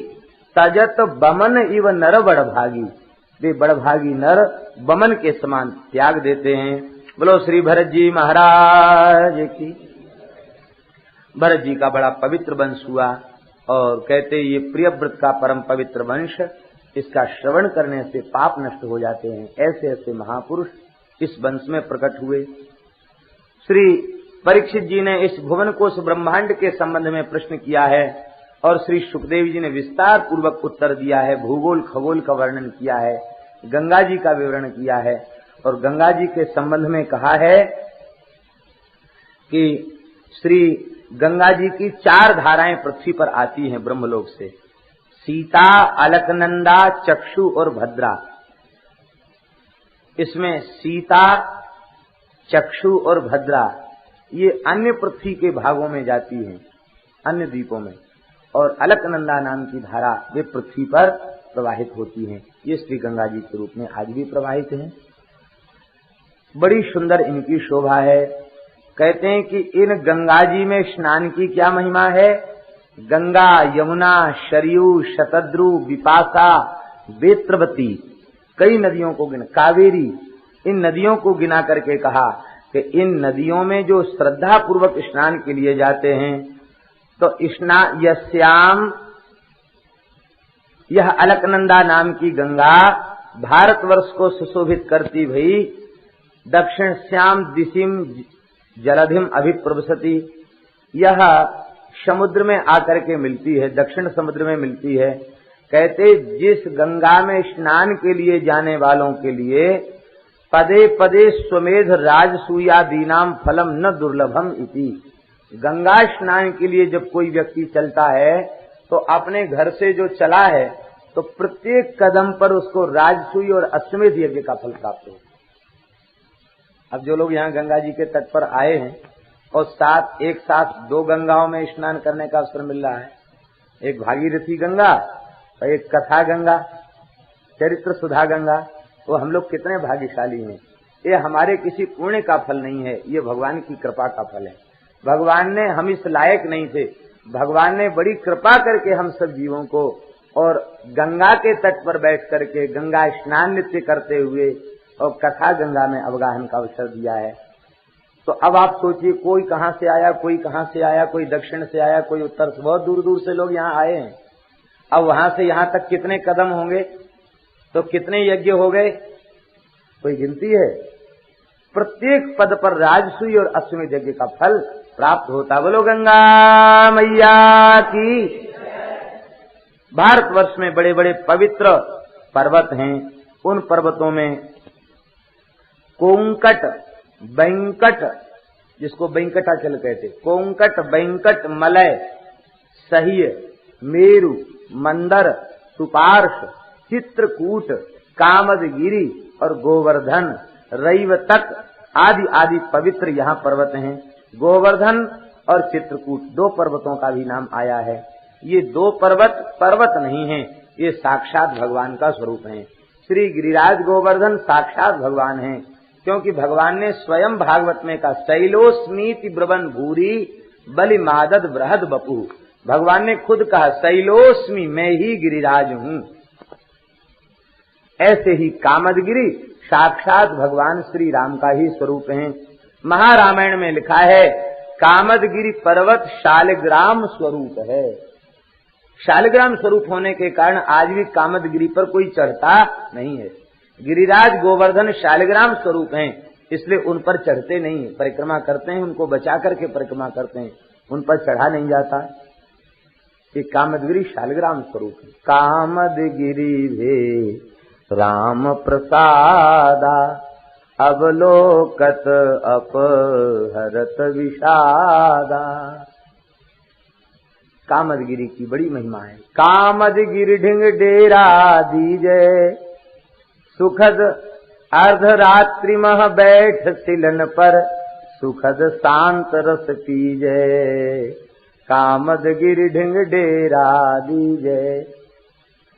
S1: तजत बमन इव नर बड़भागी। वे बड़भागी नर बमन के समान त्याग देते हैं। बोलो श्री भरत जी महाराज की। भरत जी का बड़ा पवित्र वंश हुआ और कहते ये प्रियव्रत का परम पवित्र वंश, इसका श्रवण करने से पाप नष्ट हो जाते हैं। ऐसे ऐसे महापुरुष इस वंश में प्रकट हुए। श्री परीक्षित जी ने इस भुवन कोश ब्रह्मांड के संबंध में प्रश्न किया है और श्री सुखदेव जी ने विस्तार पूर्वक उत्तर दिया है, भूगोल खगोल का वर्णन किया है, गंगा जी का विवरण किया है और गंगा जी के संबंध में कहा है कि श्री गंगा जी की 4 धाराएं पृथ्वी पर आती हैं ब्रह्मलोक से, सीता, अलकनंदा, चक्षु और भद्रा। इसमें सीता, चक्षु और भद्रा ये अन्य पृथ्वी के भागों में जाती हैं, अन्य द्वीपों में, और अलकनंदा नाम की धारा वे पृथ्वी पर प्रवाहित होती हैं। ये श्री गंगा जी के रूप में आज भी प्रवाहित हैं। बड़ी सुंदर इनकी शोभा है। कहते हैं कि इन गंगा जी में स्नान की क्या महिमा है। गंगा, यमुना, शरयू, शतद्रु, विपाशा, वेत्रवती, कई नदियों को गिना, कावेरी, इन नदियों को गिना करके कहा कि इन नदियों में जो श्रद्धा पूर्वक स्नान के लिए जाते हैं तो यस्याम, यह अलकनंदा नाम की गंगा भारतवर्ष को सुशोभित करती भई दक्षिण श्याम दिशिम जलधिम अभिप्रवसति, यह समुद्र में आकर के मिलती है, दक्षिण समुद्र में मिलती है। कहते जिस गंगा में स्नान के लिए जाने वालों के लिए पदे पदे स्वमेध राजसूयादीनाम फलम न दुर्लभम इति, गंगा स्नान के लिए जब कोई व्यक्ति चलता है तो अपने घर से जो चला है तो प्रत्येक कदम पर उसको राजसूय और अश्वमेध यज्ञ का फल प्राप्त हो। अब जो लोग यहाँ गंगा जी के तट पर आए हैं और एक साथ 2 गंगाओं में स्नान करने का अवसर मिल रहा है, एक भागीरथी गंगा और एक कथा गंगा, चरित्र सुधा गंगा, तो हम लोग कितने भाग्यशाली हैं। ये हमारे किसी पुण्य का फल नहीं है, ये भगवान की कृपा का फल है। भगवान ने, हम इस लायक नहीं थे, भगवान ने बड़ी कृपा करके हम सब जीवों को और गंगा के तट पर बैठ करके गंगा स्नान नित्य करते हुए और कथा गंगा में अवगाहन का अवसर दिया है। तो अब आप सोचिए, कोई कहां से आया, कोई कहां से आया, कोई दक्षिण से आया, कोई उत्तर से, बहुत दूर दूर से लोग यहाँ आए हैं। अब वहां से यहाँ तक कितने कदम होंगे, तो कितने यज्ञ हो गए, कोई गिनती है। प्रत्येक पद पर राजसूय और अश्वमेध यज्ञ का फल प्राप्त होता। बोलो गंगा मैया की। भारतवर्ष में बड़े बड़े पवित्र पर्वत हैं, उन पर्वतों में कोंकट, बैंकट, जिसको बैंकटाचल कहते, कोंकट, बैंकट, मलय, सह्य, मेरु, मंदर, सुपार्श, चित्रकूट, कामदगिरी और गोवर्धन, रैवतक आदि आदि पवित्र यहाँ पर्वत हैं। गोवर्धन और चित्रकूट 2 पर्वतों का भी नाम आया है। ये 2 पर्वत नहीं हैं, ये साक्षात भगवान का स्वरूप हैं। श्री गिरिराज गोवर्धन साक्षात भगवान हैं, क्योंकि भगवान ने स्वयं भागवत में कहा शैलोस्मीति ब्रवन भूरी बलि मादद बृहद बपू। भगवान ने खुद कहा शैलोस्मी, मैं ही गिरिराज हूँ। ऐसे ही कामदगिरी साक्षात भगवान श्री राम का ही स्वरूप है। महारामायण में लिखा है कामदगिरी पर्वत शालिग्राम स्वरूप है। शालिग्राम स्वरूप होने के कारण आज भी कामदगिरी पर कोई चढ़ता नहीं है। गिरिराज गोवर्धन शालिग्राम स्वरूप हैं, इसलिए उन पर चढ़ते नहीं, परिक्रमा करते हैं, उनको बचा करके परिक्रमा करते हैं, उन पर चढ़ा नहीं जाता। ये कामदगिरी शालिग्राम स्वरूप है। कामदगिरी भे राम प्रसादा अवलोकत अपहरत विषादा। कामदगिरी की बड़ी महिमा है। कामदगिरि ढिंग डेरा दीजे सुखद अर्धरात्रि मह बैठ सिलन पर सुखद शांत रस पीजे। कामदगिरि ढिंग डेरा दीजे।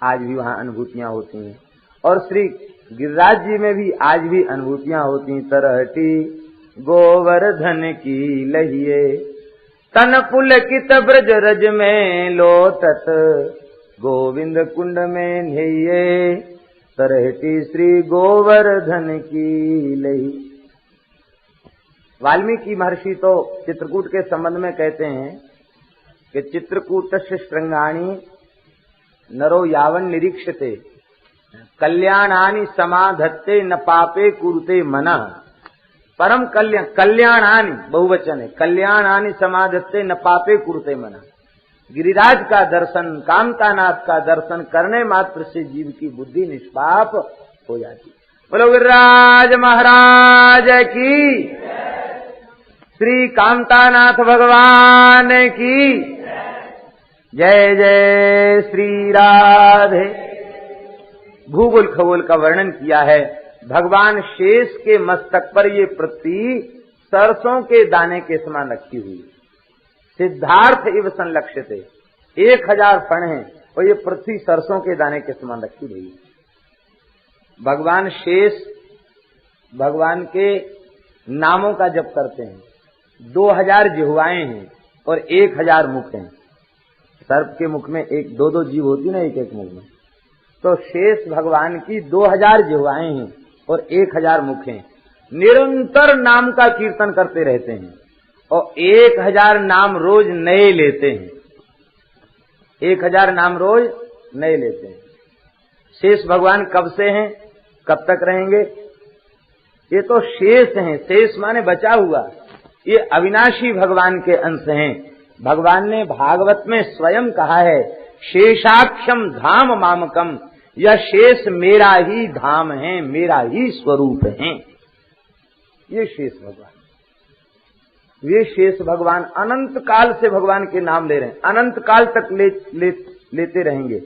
S1: आज भी वहाँ अनुभूतियां होती हैं और श्री गिरिराज जी में भी आज भी अनुभूतियां होती। तरहटी गोवर्धन की लहिए तन पुलकित ब्रज रज में लोटत गोविंद कुंड में नहिए। तरहटी श्री गोवर्धन की लही। वाल्मीकि महर्षि तो चित्रकूट के संबंध में कहते हैं कि चित्रकूटस्य श्रृंगाणि नरो यावन निरीक्षते कल्याणानि समाधत्ते न पापे कुरुते मनः। परम कल्याणानि बहुवचन है, कल्याणानि समाधत्ते न पापे कुरुते मनः। गिरिराज का दर्शन, कामतानाथ का दर्शन करने मात्र से जीव की बुद्धि निष्पाप हो जाती। बोलो गिरिराज महाराज की, श्री कामतानाथ भगवान की जय जय श्री राधे। भूगोल खगोल का वर्णन किया है। भगवान शेष के मस्तक पर ये पृथ्वी सरसों के दाने के समान रखी हुई। सिद्धार्थ इव संलक्ष्यते, 1000 फण हैं और ये पृथ्वी सरसों के दाने के समान रखी हुई। भगवान शेष भगवान के नामों का जप करते हैं। 2000 जिह्वाएं हैं और 1000 मुख हैं। सर्प के मुख में 2-2 जीव होती ना, एक मुख में। तो शेष भगवान की 2000 जिह्वाएं हैं और 1000 मुख हैं। निरंतर नाम का कीर्तन करते रहते हैं और 1000 नाम रोज नए लेते हैं। 1000 नाम रोज नए लेते हैं। शेष भगवान कब से हैं, कब तक रहेंगे? ये तो शेष हैं। शेष माने बचा हुआ। ये अविनाशी भगवान के अंश हैं। भगवान ने भागवत में स्वयं कहा है, शेषाक्षम धाम मामकम, यह शेष मेरा ही धाम है, मेरा ही स्वरूप है। ये शेष भगवान, ये शेष भगवान अनंत काल से भगवान के नाम ले रहे हैं, अनंत काल तक लेते रहेंगे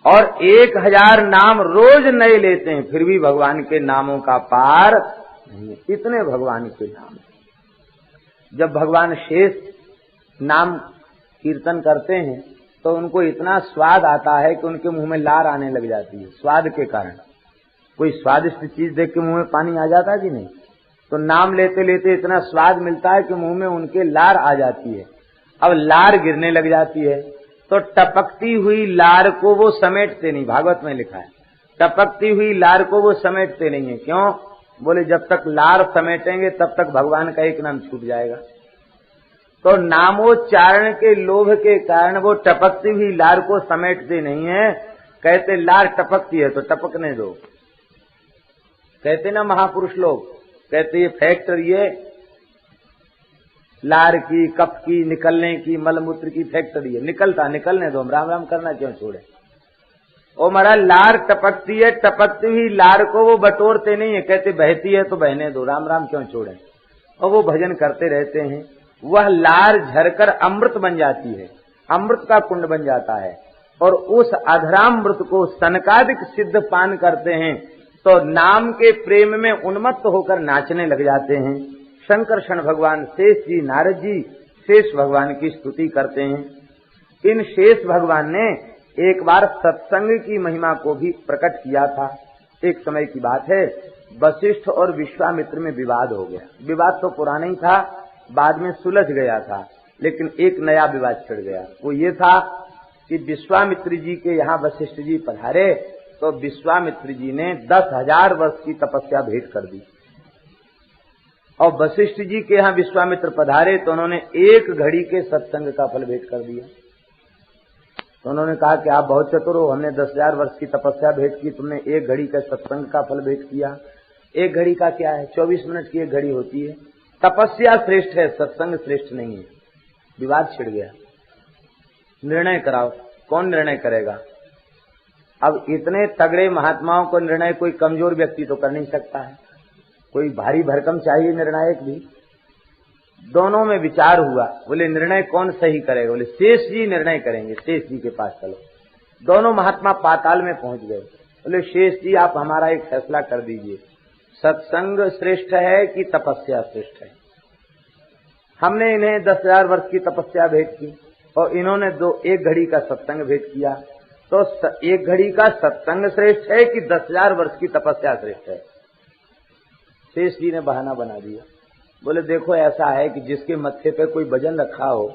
S1: और 1000 नाम रोज नए लेते हैं, फिर भी भगवान के नामों का पार नहीं है। इतने भगवान के नाम। जब भगवान शेष नाम कीर्तन करते हैं तो उनको इतना स्वाद आता है कि उनके मुंह में लार आने लग जाती है, स्वाद के कारण। कोई स्वादिष्ट चीज देख के मुंह में पानी आ जाता है कि नहीं? तो नाम लेते लेते इतना स्वाद मिलता है कि मुंह में उनके लार आ जाती है। अब लार गिरने लग जाती है तो टपकती हुई लार को वो समेटते नहीं। भागवत में लिखा है, टपकती हुई लार को वो समेटते नहीं है। क्यों? बोले जब तक लार समेटेंगे तब तक भगवान का एक नाम छूट जाएगा। तो नामोच्चारण के लोभ के कारण वो टपकती हुई लार को समेटते नहीं है। कहते लार टपकती है तो टपकने दो। कहते ना महापुरुष लोग, कहते ये फैक्ट्री है लार की, कफ की, निकलने की, मलमूत्र की फैक्ट्री है। निकलने दो, हम राम राम करना क्यों छोड़े? ओ मरा लार टपकती है, टपकती हुई लार को वो बटोरते नहीं है। कहते बहती है तो बहने दो, राम राम क्यों छोड़े? और वो भजन करते रहते हैं। वह लार झरकर अमृत बन जाती है, अमृत का कुंड बन जाता है और उस अधरामृत को सनकादिक सिद्ध पान करते हैं तो नाम के प्रेम में उन्मत्त होकर नाचने लग जाते हैं। शंकरषण भगवान, शेष जी, नारद जी शेष भगवान की स्तुति करते हैं। इन शेष भगवान ने एक बार सत्संग की महिमा को भी प्रकट किया था। एक समय की बात है, वशिष्ठ और विश्वामित्र में विवाद हो गया। विवाद तो पुराना ही था, बाद में सुलझ गया था, लेकिन एक नया विवाद छिड़ गया। वो ये था कि विश्वामित्र जी के यहाँ वशिष्ठ जी पधारे तो विश्वामित्र जी ने 10,000 वर्ष की तपस्या भेंट कर दी और वशिष्ठ जी के यहाँ विश्वामित्र पधारे तो उन्होंने 1 घड़ी के सत्संग का फल भेंट कर दिया। तो उन्होंने कहा कि आप बहुत चतुर हो, हमने 10,000 वर्ष की तपस्या भेंट की, तुमने 1 घड़ी का सत्संग का फल भेंट किया। 1 घड़ी का क्या है? 24 मिनट की 1 घड़ी होती है। तपस्या श्रेष्ठ है, सत्संग श्रेष्ठ नहीं है। विवाद छिड़ गया। निर्णय कराओ, कौन निर्णय करेगा? अब इतने तगड़े महात्माओं को निर्णय कोई कमजोर व्यक्ति तो कर नहीं सकता है, कोई भारी भरकम चाहिए निर्णायक भी। दोनों में विचार हुआ। बोले निर्णय कौन सही करेगा? बोले शेष जी निर्णय करेंगे, शेष जी के पास चलो। दोनों महात्मा पाताल में पहुंच गए। बोले शेष जी आप हमारा एक फैसला कर दीजिए, सत्संग श्रेष्ठ है कि तपस्या श्रेष्ठ है? हमने इन्हें 10,000 वर्ष की तपस्या भेंट की और इन्होंने 1 घड़ी का सत्संग भेंट किया, तो 1 घड़ी का सत्संग श्रेष्ठ है कि 10,000 वर्ष की तपस्या श्रेष्ठ है? शेष जी ने बहाना बना दिया। बोले देखो ऐसा है कि जिसके मत्थे पे कोई वजन रखा हो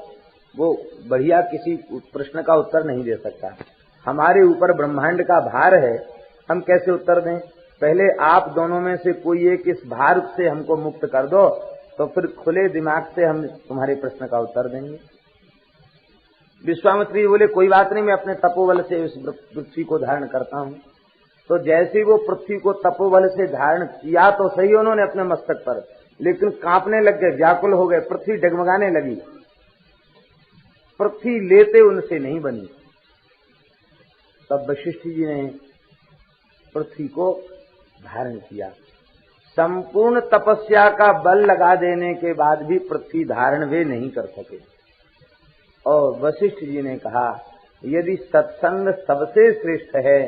S1: वो बढ़िया किसी प्रश्न का उत्तर नहीं दे सकता। हमारे ऊपर ब्रह्मांड का भार है, हम कैसे उत्तर दें? पहले आप दोनों में से कोई एक इस भार से हमको मुक्त कर दो, तो फिर खुले दिमाग से हम तुम्हारे प्रश्न का उत्तर देंगे। विश्वामित्र जी बोले कोई बात नहीं, मैं अपने तपोबल से इस पृथ्वी को धारण करता हूं। तो जैसे ही वो पृथ्वी को तपोबल से धारण किया तो सही उन्होंने अपने मस्तक पर, लेकिन कांपने लग गए, व्याकुल हो गए, पृथ्वी डगमगाने लगी। पृथ्वी लेते उनसे नहीं बनी। तब वशिष्ठ जी ने पृथ्वी को धारण किया। संपूर्ण तपस्या का बल लगा देने के बाद भी पृथ्वी धारण वे नहीं कर सके। और वशिष्ठ जी ने कहा यदि सत्संग सबसे श्रेष्ठ है,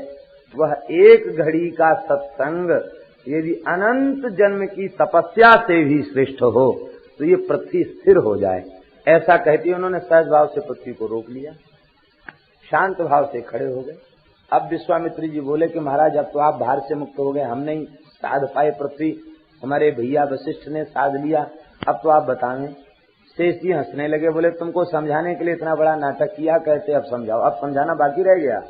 S1: वह एक घड़ी का सत्संग यदि अनंत जन्म की तपस्या से भी श्रेष्ठ हो तो ये पृथ्वी स्थिर हो जाए। ऐसा कहती उन्होंने सहज भाव से पृथ्वी को रोक लिया, शांत भाव से खड़े हो गए। अब विश्वामित्र जी बोले कि महाराज अब तो आप भार से मुक्त हो गए, हम नहीं साध पाए पृथ्वी, हमारे भैया वशिष्ठ ने साध लिया, अब तो आप बताएं। शेष जी हंसने लगे, बोले तुमको समझाने के लिए इतना बड़ा नाटक किया, कहते अब समझाओ। अब समझाना बाकी रह गया।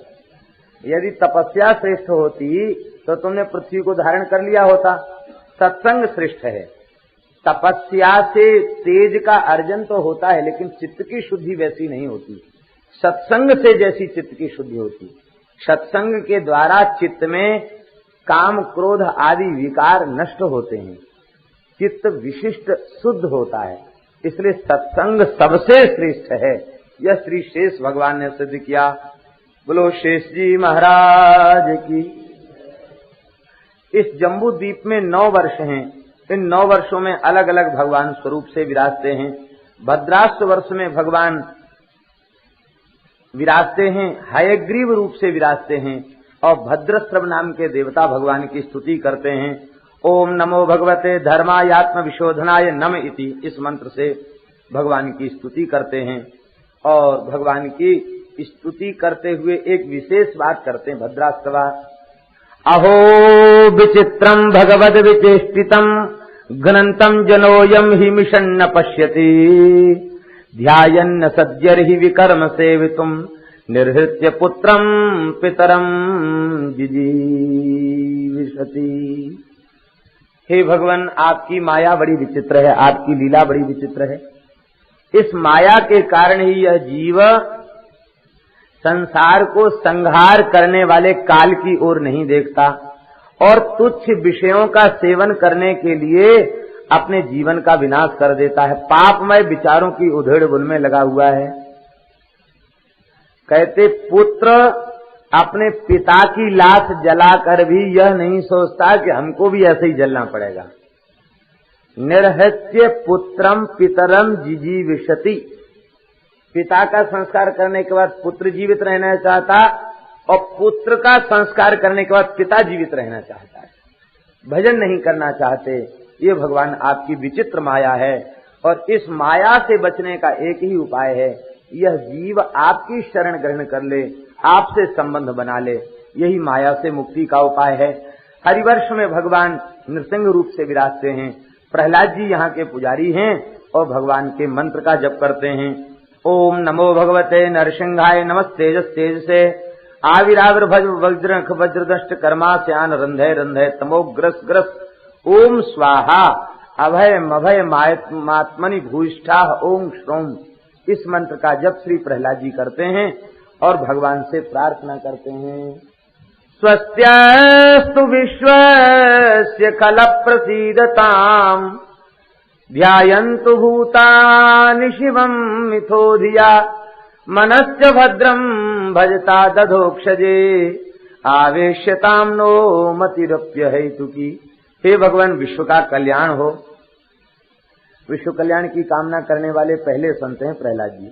S1: यदि तपस्या श्रेष्ठ होती तो तुमने पृथ्वी को धारण कर लिया होता। सत्संग श्रेष्ठ है। तपस्या से तेज का अर्जन तो होता है, लेकिन चित्त की शुद्धि वैसी नहीं होती सत्संग से जैसी चित्त की शुद्धि होती। सत्संग के द्वारा चित्त में काम क्रोध आदि विकार नष्ट होते हैं, चित्त विशिष्ट शुद्ध होता है। इसलिए सत्संग सबसे श्रेष्ठ है। यह श्री शेष भगवान ने सिद्ध किया। बोलो शेष जी महाराज की। इस जम्बू द्वीप में 9 वर्ष हैं। इन 9 वर्षों में अलग अलग भगवान स्वरूप से विराजते हैं। भद्राष्ट वर्ष में भगवान विराजते हैं, हयग्रीव रूप से विराजते हैं और भद्रस्रव नाम के देवता भगवान की स्तुति करते हैं। ओम नमो भगवते धर्मायात्म विशोधनाय नम इति, इस मंत्र से भगवान की स्तुति करते हैं। और भगवान की स्तुति करते हुए एक विशेष बात करते हैं भद्रास्तवा। अहो विचित्रम भगवद विचेष्टितम घनंतम जनोयम हि मिशन न पश्यति ध्यायन्न सद्यर्हि विकर्म सेवितुम निर्हृत्य पुत्रम पितरम जिजीविषति। हे भगवान, आपकी माया बड़ी विचित्र है, आपकी लीला बड़ी विचित्र है। इस माया के कारण ही यह जीव संसार को संहार करने वाले काल की ओर नहीं देखता और तुच्छ विषयों का सेवन करने के लिए अपने जीवन का विनाश कर देता है। पापमय विचारों की उधेड़-बुन में लगा हुआ है। कहते पुत्र अपने पिता की लाश जलाकर भी यह नहीं सोचता कि हमको भी ऐसे ही जलना पड़ेगा। निर्हत्य पुत्रम पितरम जिजीविषति। पिता का संस्कार करने के बाद पुत्र जीवित रहना चाहता और पुत्र का संस्कार करने के बाद पिता जीवित रहना चाहता है। भजन नहीं करना चाहते। ये भगवान आपकी विचित्र माया है और इस माया से बचने का एक ही उपाय है, यह जीव आपकी शरण ग्रहण कर ले, आपसे संबंध बना ले। यही माया से मुक्ति का उपाय है। हरिवर्ष में भगवान नृसिंह रूप से विराजते हैं। प्रहलाद जी यहाँ के पुजारी हैं और भगवान के मंत्र का जप करते हैं। ओम नमो भगवते नरसिंहाय नमस्तेज तेज से आविराविर भज वज्रख वज्रदष्ट कर्मास्यान रंधे रंधे तमोग्रस ग्रस ओम स्वाहा अभय मभय मात्मनि भूष्ठा ओम श्रोम। इस मंत्र का जप श्री प्रहलाद जी करते हैं और भगवान से प्रार्थना करते हैं। स्वस्त्यस्तु विश्वस्य खल प्रसीदताम् ध्यायन्तु भूतानि शिवं मिथो धिया मनश्च भद्रं भजता दधोक्षजे आवेश्यतां नो मतिरप्यहेतुकी। हे भगवान, विश्व का कल्याण हो। विश्व कल्याण की कामना करने वाले पहले संत हैं प्रहलाद जी।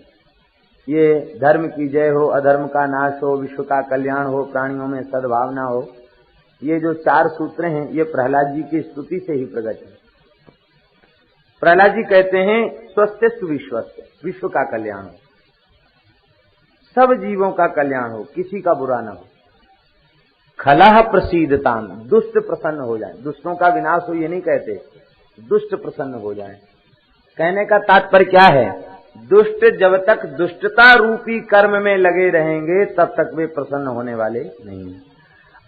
S1: ये धर्म की जय हो, अधर्म का नाश हो, विश्व का कल्याण हो, प्राणियों में सद्भावना हो, ये जो 4 सूत्र हैं ये प्रहलाद जी की स्तुति से ही प्रकट है। प्रहलाद जी कहते हैं स्वस्थस्तु विश्वस्य, विश्व का कल्याण हो, सब जीवों का कल्याण हो, किसी का बुरा न हो। खलह प्रसीदताम, दुष्ट प्रसन्न हो जाए। दुष्टों का विनाश हो ये नहीं कहते, दुष्ट प्रसन्न हो जाए। कहने का तात्पर्य क्या है? दुष्ट जब तक दुष्टता रूपी कर्म में लगे रहेंगे तब तक वे प्रसन्न होने वाले नहीं।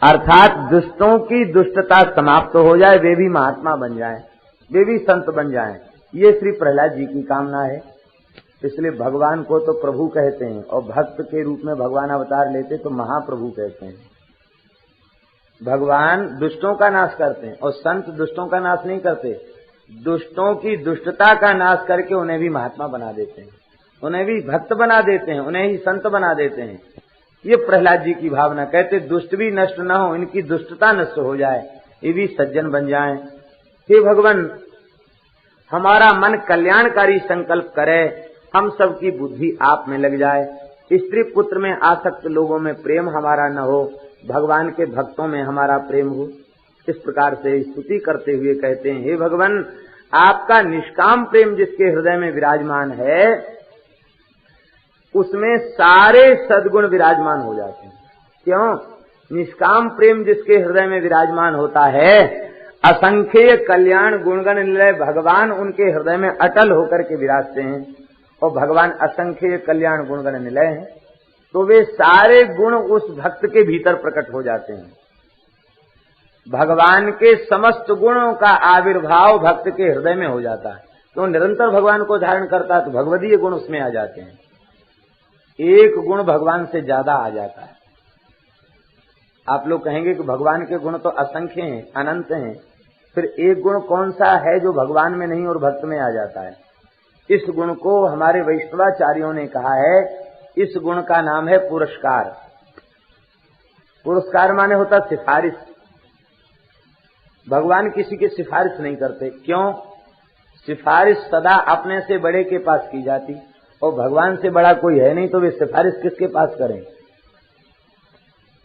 S1: अर्थात दुष्टों की दुष्टता समाप्त हो जाए, वे भी महात्मा बन जाएं, वे भी संत बन जाएं। ये श्री प्रहलाद जी की कामना है। इसलिए भगवान को तो प्रभु कहते हैं और भक्त के रूप में भगवान अवतार लेते तो महाप्रभु कहते हैं। भगवान दुष्टों का नाश करते हैं और संत दुष्टों का नाश नहीं करते, दुष्टों की दुष्टता का नाश करके उन्हें भी महात्मा बना देते हैं, उन्हें भी भक्त बना देते हैं, उन्हें ही संत बना देते हैं। ये प्रहलाद जी की भावना। कहते दुष्ट भी नष्ट न हो, इनकी दुष्टता नष्ट हो जाए, ये भी सज्जन बन जाएं। हे भगवान, हमारा मन कल्याणकारी संकल्प करे, हम सबकी बुद्धि आप में लग जाए, स्त्री पुत्र में आसक्त लोगों में प्रेम हमारा न हो, भगवान के भक्तों में हमारा प्रेम हो। इस प्रकार से स्तुति करते हुए कहते हैं, हे भगवान, आपका निष्काम प्रेम जिसके हृदय में विराजमान है उसमें सारे सद्गुण विराजमान हो जाते हैं। क्यों? निष्काम प्रेम जिसके हृदय में विराजमान होता है, असंख्य कल्याण गुणगण निलय भगवान उनके हृदय में अटल होकर के विराजते हैं और भगवान असंख्य कल्याण गुणगण निलय हैं, तो वे सारे गुण उस भक्त के भीतर प्रकट हो जाते हैं। भगवान के समस्त गुणों का आविर्भाव भक्त के हृदय में हो जाता है, तो निरंतर भगवान को धारण करता है तो भगवदीय गुण उसमें आ जाते हैं। एक गुण भगवान से ज्यादा आ जाता है। आप लोग कहेंगे कि भगवान के गुण तो असंख्य हैं, अनंत हैं, फिर एक गुण कौन सा है जो भगवान में नहीं और भक्त में आ जाता है? इस गुण को हमारे वैष्णवाचार्यों ने कहा है, इस गुण का नाम है पुरस्कार। पुरस्कार माने होता सिफारिश। भगवान किसी की सिफारिश नहीं करते। क्यों? सिफारिश सदा अपने से बड़े के पास की जाती और भगवान से बड़ा कोई है नहीं, तो वे सिफारिश किसके पास करें?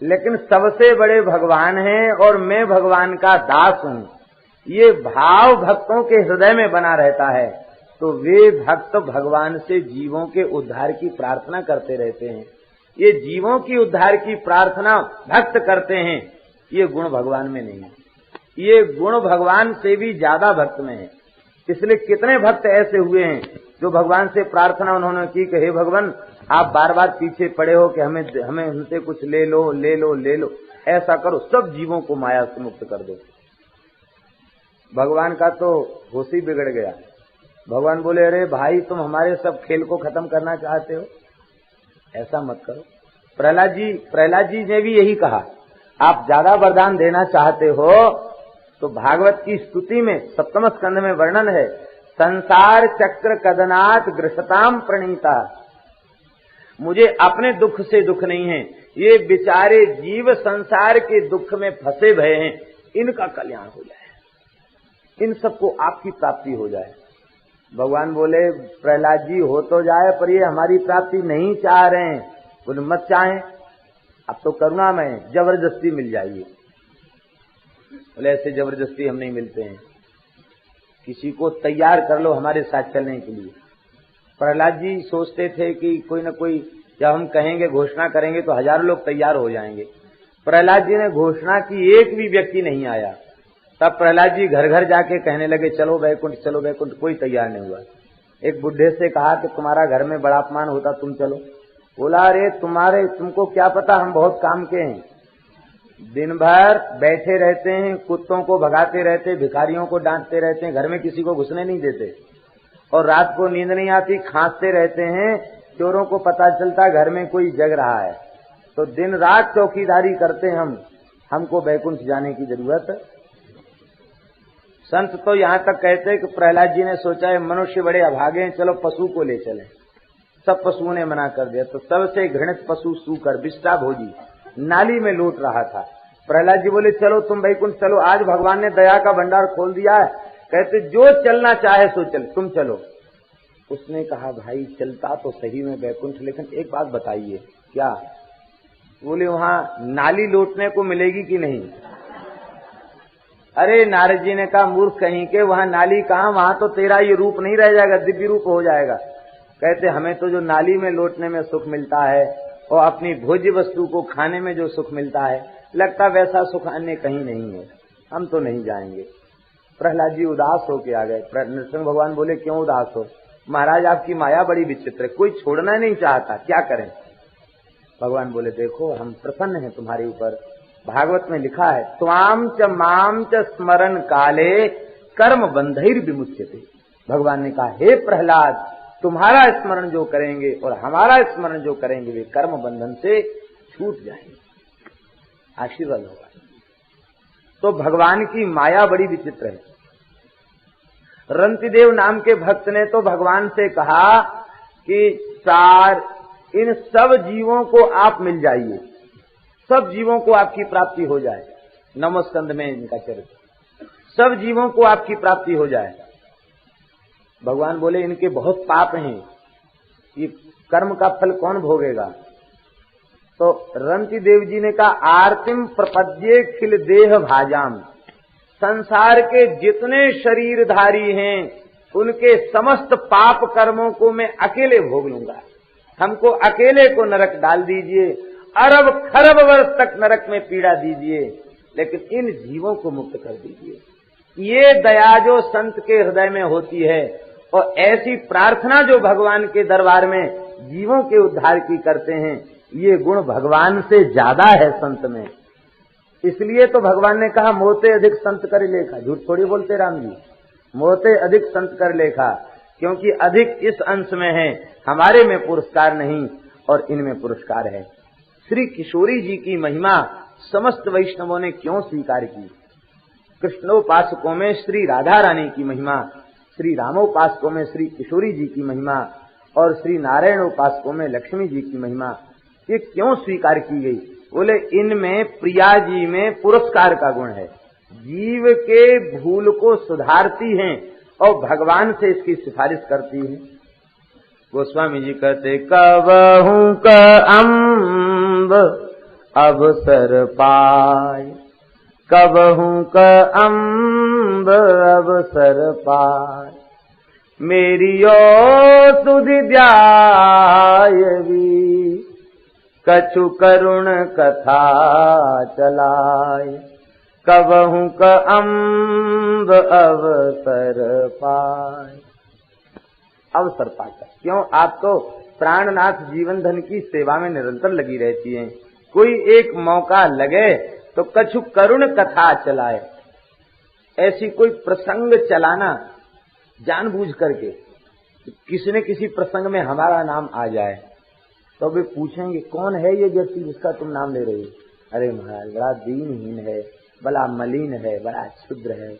S1: लेकिन सबसे बड़े भगवान हैं और मैं भगवान का दास हूं, ये भाव भक्तों के हृदय में बना रहता है, तो वे भक्त भगवान से जीवों के उद्धार की प्रार्थना करते रहते हैं। ये जीवों की उद्धार की प्रार्थना भक्त करते हैं, ये गुण भगवान में नहीं है। ये गुण भगवान से भी ज्यादा भक्त में है। इसलिए कितने भक्त ऐसे हुए हैं जो भगवान से प्रार्थना उन्होंने की कि हे भगवान, आप बार बार पीछे पड़े हो कि हमें उनसे कुछ ले लो ले लो ले लो, ऐसा करो, सब जीवों को माया से मुक्त कर दो। भगवान का तो होश ही बिगड़ गया। भगवान बोले, अरे भाई, तुम हमारे सब खेल को खत्म करना चाहते हो, ऐसा मत करो। प्रहलाद जी ने भी यही कहा, आप ज्यादा वरदान देना चाहते हो तो भागवत की स्तुति में 7वें स्कंध में वर्णन है, संसार चक्र कदनाथ गृहताम प्रणीता। मुझे अपने दुख से दुख नहीं है, ये बेचारे जीव संसार के दुख में फंसे भये हैं, इनका कल्याण हो जाए, इन सबको आपकी प्राप्ति हो जाए। भगवान बोले, प्रहलाद जी, हो तो जाए, पर ये हमारी प्राप्ति नहीं चाह रहे हैं। बोले, मत चाहें, अब तो करुणा में जबरदस्ती मिल जाइए। बोले, ऐसे जबरदस्ती हम नहीं मिलते हैं, किसी को तैयार कर लो हमारे साथ चलने के लिए। प्रहलाद जी सोचते थे कि कोई न कोई, जब हम कहेंगे, घोषणा करेंगे तो हजारों लोग तैयार हो जाएंगे। प्रहलाद जी ने घोषणा की, एक भी व्यक्ति नहीं आया। तब प्रहलाद जी घर घर जाके कहने लगे, चलो वैकुंठ चलो वैकुंठ, कोई तैयार नहीं हुआ। एक बुढ़े से कहा कि तुम्हारा घर में बड़ा अपमान होता, तुम चलो। बोला, अरे तुमको क्या पता, हम बहुत काम के हैं, दिन भर बैठे रहते हैं, कुत्तों को भगाते रहते, भिखारियों को डांटते रहते हैं, घर में किसी को घुसने नहीं देते, और रात को नींद नहीं आती, खांसते रहते हैं, चोरों को पता चलता घर में कोई जग रहा है, तो दिन रात चौकीदारी करते हम, हमको वैकुंठ जाने की जरूरत। संत तो यहाँ तक कहते हैं कि प्रहलाद जी ने सोचा है मनुष्य बड़े अभागे हैं, चलो पशु को ले चले। सब पशुओं ने मना कर दिया, तो सबसे घृणित पशु सूकर विष्टा भोजी नाली में लूट रहा था। प्रहलाद जी बोले, चलो तुम वैकुंठ चलो, आज भगवान ने दया का भंडार खोल दिया है। कहते, जो चलना चाहे सो चल, तुम चलो। उसने कहा, भाई चलता तो सही में वैकुंठ, लेकिन एक बात बताइए। क्या? बोले, वहां नाली लूटने को मिलेगी कि नहीं? अरे नारद जी ने कहा, मूर्ख कहीं के, वहां नाली कहाँ, वहां तो तेरा ये रूप नहीं रह जाएगा, दिव्य रूप हो जाएगा। कहते, हमें तो जो नाली में लौटने में सुख मिलता है और अपनी भोज्य वस्तु को खाने में जो सुख मिलता है, लगता वैसा सुख अन्य कहीं नहीं है, हम तो नहीं जाएंगे। प्रहलाद जी उदास होके आ गए। नरसिंह भगवान बोले, क्यों उदास हो? महाराज, आपकी माया बड़ी विचित्र है, कोई छोड़ना नहीं चाहता, क्या करें? भगवान बोले, देखो हम प्रसन्न हैं तुम्हारे ऊपर। भागवत में लिखा है, त्वाम च माम च स्मरण काले कर्म बंधैर विमुच्यते। भगवान ने कहा, हे प्रहलाद, तुम्हारा स्मरण जो करेंगे और हमारा स्मरण जो करेंगे वे कर्म बंधन से छूट जाएंगे, आशीर्वाद होगा। तो भगवान की माया बड़ी विचित्र है। रंतिदेव नाम के भक्त ने तो भगवान से कहा कि इन सब जीवों को आप मिल जाइए, सब जीवों को आपकी प्राप्ति हो जाए। नमोस्कंद में इनका चरित्र, सब जीवों को आपकी प्राप्ति हो जाए। भगवान बोले इनके बहुत पाप हैं, ये कर्म का फल कौन भोगेगा? तो रंतिदेव जी ने कहा आरतिम प्रपद्ये खिल देह भाजाम, संसार के जितने शरीरधारी हैं उनके समस्त पाप कर्मों को मैं अकेले भोग लूंगा। हमको अकेले को नरक डाल दीजिए, अरब खरब वर्ष तक नरक में पीड़ा दीजिए, लेकिन इन जीवों को मुक्त कर दीजिए। ये दया जो संत के हृदय में होती है और ऐसी प्रार्थना जो भगवान के दरबार में जीवों के उद्धार की करते हैं, ये गुण भगवान से ज्यादा है संत में। इसलिए तो भगवान ने कहा मोते अधिक संत कर लेखा। झूठ थोड़ी बोलते राम जी, मोते अधिक संत कर लेखा, क्योंकि अधिक इस अंश में है, हमारे में पुरस्कार नहीं और इनमें पुरस्कार है। श्री किशोरी जी की महिमा समस्त वैष्णवों ने क्यों स्वीकार की? कृष्णोपासकों में श्री राधा रानी की महिमा, श्री रामोपासकों में श्री किशोरी जी की महिमा और श्री नारायण उपासकों में लक्ष्मी जी की महिमा, ये क्यों स्वीकार की गई? बोले इनमें प्रिया जी में पुरस्कार का गुण है, जीव के भूल को सुधारती हैं और भगवान से इसकी सिफारिश करती हैं। गोस्वामी जी कहते कबहू का अम्ब अवसर पाए, कबहू का अम्ब अवसर पाए, मेरी ओ सुधि ध्यायवी, कछु करुण कथा चलाए, कबहू का अम्ब अवसर पाए। अवसर पाकर क्यों? आप तो प्राणनाथ जीवन धन की सेवा में निरंतर लगी रहती हैं, कोई एक मौका लगे तो कछु करुण कथा चलाए। ऐसी कोई प्रसंग चलाना जानबूझ करके, किसी न किसी प्रसंग में हमारा नाम आ जाए तो वे पूछेंगे कौन है ये व्यक्ति जिसका तुम नाम ले रही हो? अरे महाराज बड़ा दीनहीन है, बड़ा मलिन है, बड़ा क्षुद्र है,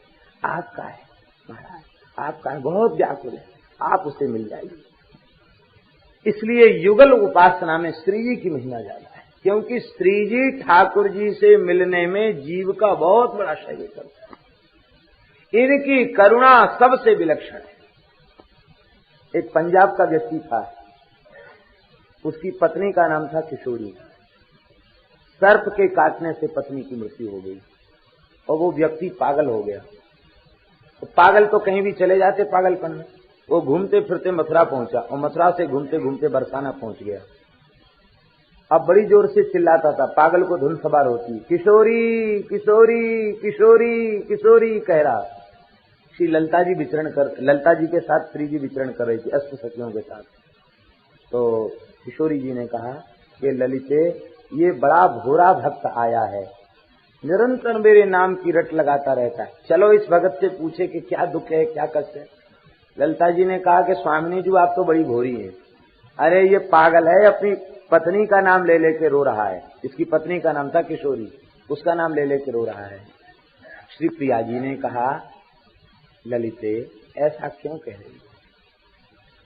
S1: आपका है महाराज, आपका है, बहुत व्याकुल है, आप उसे मिल जाइए। इसलिए युगल उपासना में श्री जी की महिमा ज्यादा है, क्योंकि श्री जी ठाकुर जी से मिलने में जीव का बहुत बड़ा सहयोग करता है। इनकी करुणा सबसे विलक्षण है। एक पंजाब का व्यक्ति था, उसकी पत्नी का नाम था किशोरी। सर्प के काटने से पत्नी की मृत्यु हो गई और वो व्यक्ति पागल हो गया। तो पागल तो कहीं भी चले जाते पागलपन में, वो घूमते फिरते मथुरा पहुंचा और मथुरा से घूमते घूमते बरसाना पहुंच गया। अब बड़ी जोर से चिल्लाता था, पागल को धुन सवार होती, किशोरी किशोरी किशोरी किशोरी कह रहा। श्री ललिता जी के साथ श्री जी विचरण कर रही थी अष्ट सखियों के साथ। तो किशोरी जी ने कहा कि ललिते ये बड़ा भोरा भक्त आया है, निरंतर मेरे नाम की रट लगाता रहता है, चलो इस भगत से पूछे कि क्या दुख है, क्या कष्ट है। ललिता जी ने कहा कि स्वामिनी जी आप तो बड़ी भोरी है, अरे ये पागल है, अपनी पत्नी का नाम ले लेके रो रहा है। इसकी पत्नी का नाम था किशोरी, उसका नाम ले लेके रो रहा है। श्री प्रिया जी ने कहा ललिते ऐसा क्यों कह रही है?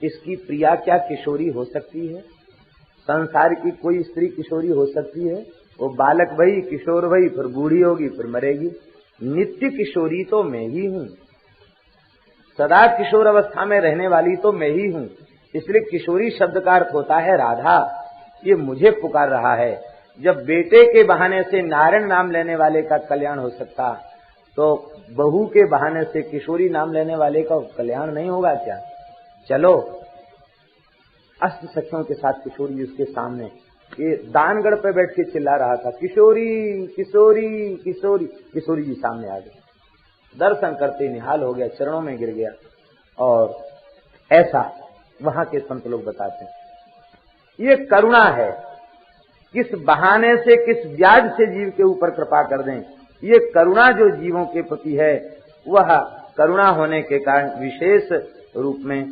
S1: इसकी प्रिया क्या किशोरी हो सकती है? संसार की कोई स्त्री किशोरी हो सकती है? वो बालक भई, किशोर भई, फिर बूढ़ी होगी, फिर मरेगी। नित्य किशोरी तो मैं ही हूँ, सदा किशोर अवस्था में रहने वाली तो मैं ही हूँ। इसलिए किशोरी शब्द का अर्थ होता है राधा। ये मुझे पुकार रहा है। जब बेटे के बहाने से नारायण नाम लेने वाले का कल्याण हो सकता, तो बहू के बहाने से किशोरी नाम लेने वाले का कल्याण नहीं होगा क्या? चलो अष्ट सखियों के साथ किशोरी उसके सामने ये दानगढ़ पे बैठ के चिल्ला रहा था, किशोरी किशोरी किशोरी। किशोरी जी सामने आ गए, दर्शन करते निहाल हो गया, चरणों में गिर गया। और ऐसा वहां के संत लोग बताते हैं ये करुणा है। किस बहाने से, किस व्याज से जीव के ऊपर कृपा कर दें, ये करुणा जो जीवों के प्रति है, वह करुणा होने के कारण विशेष रूप में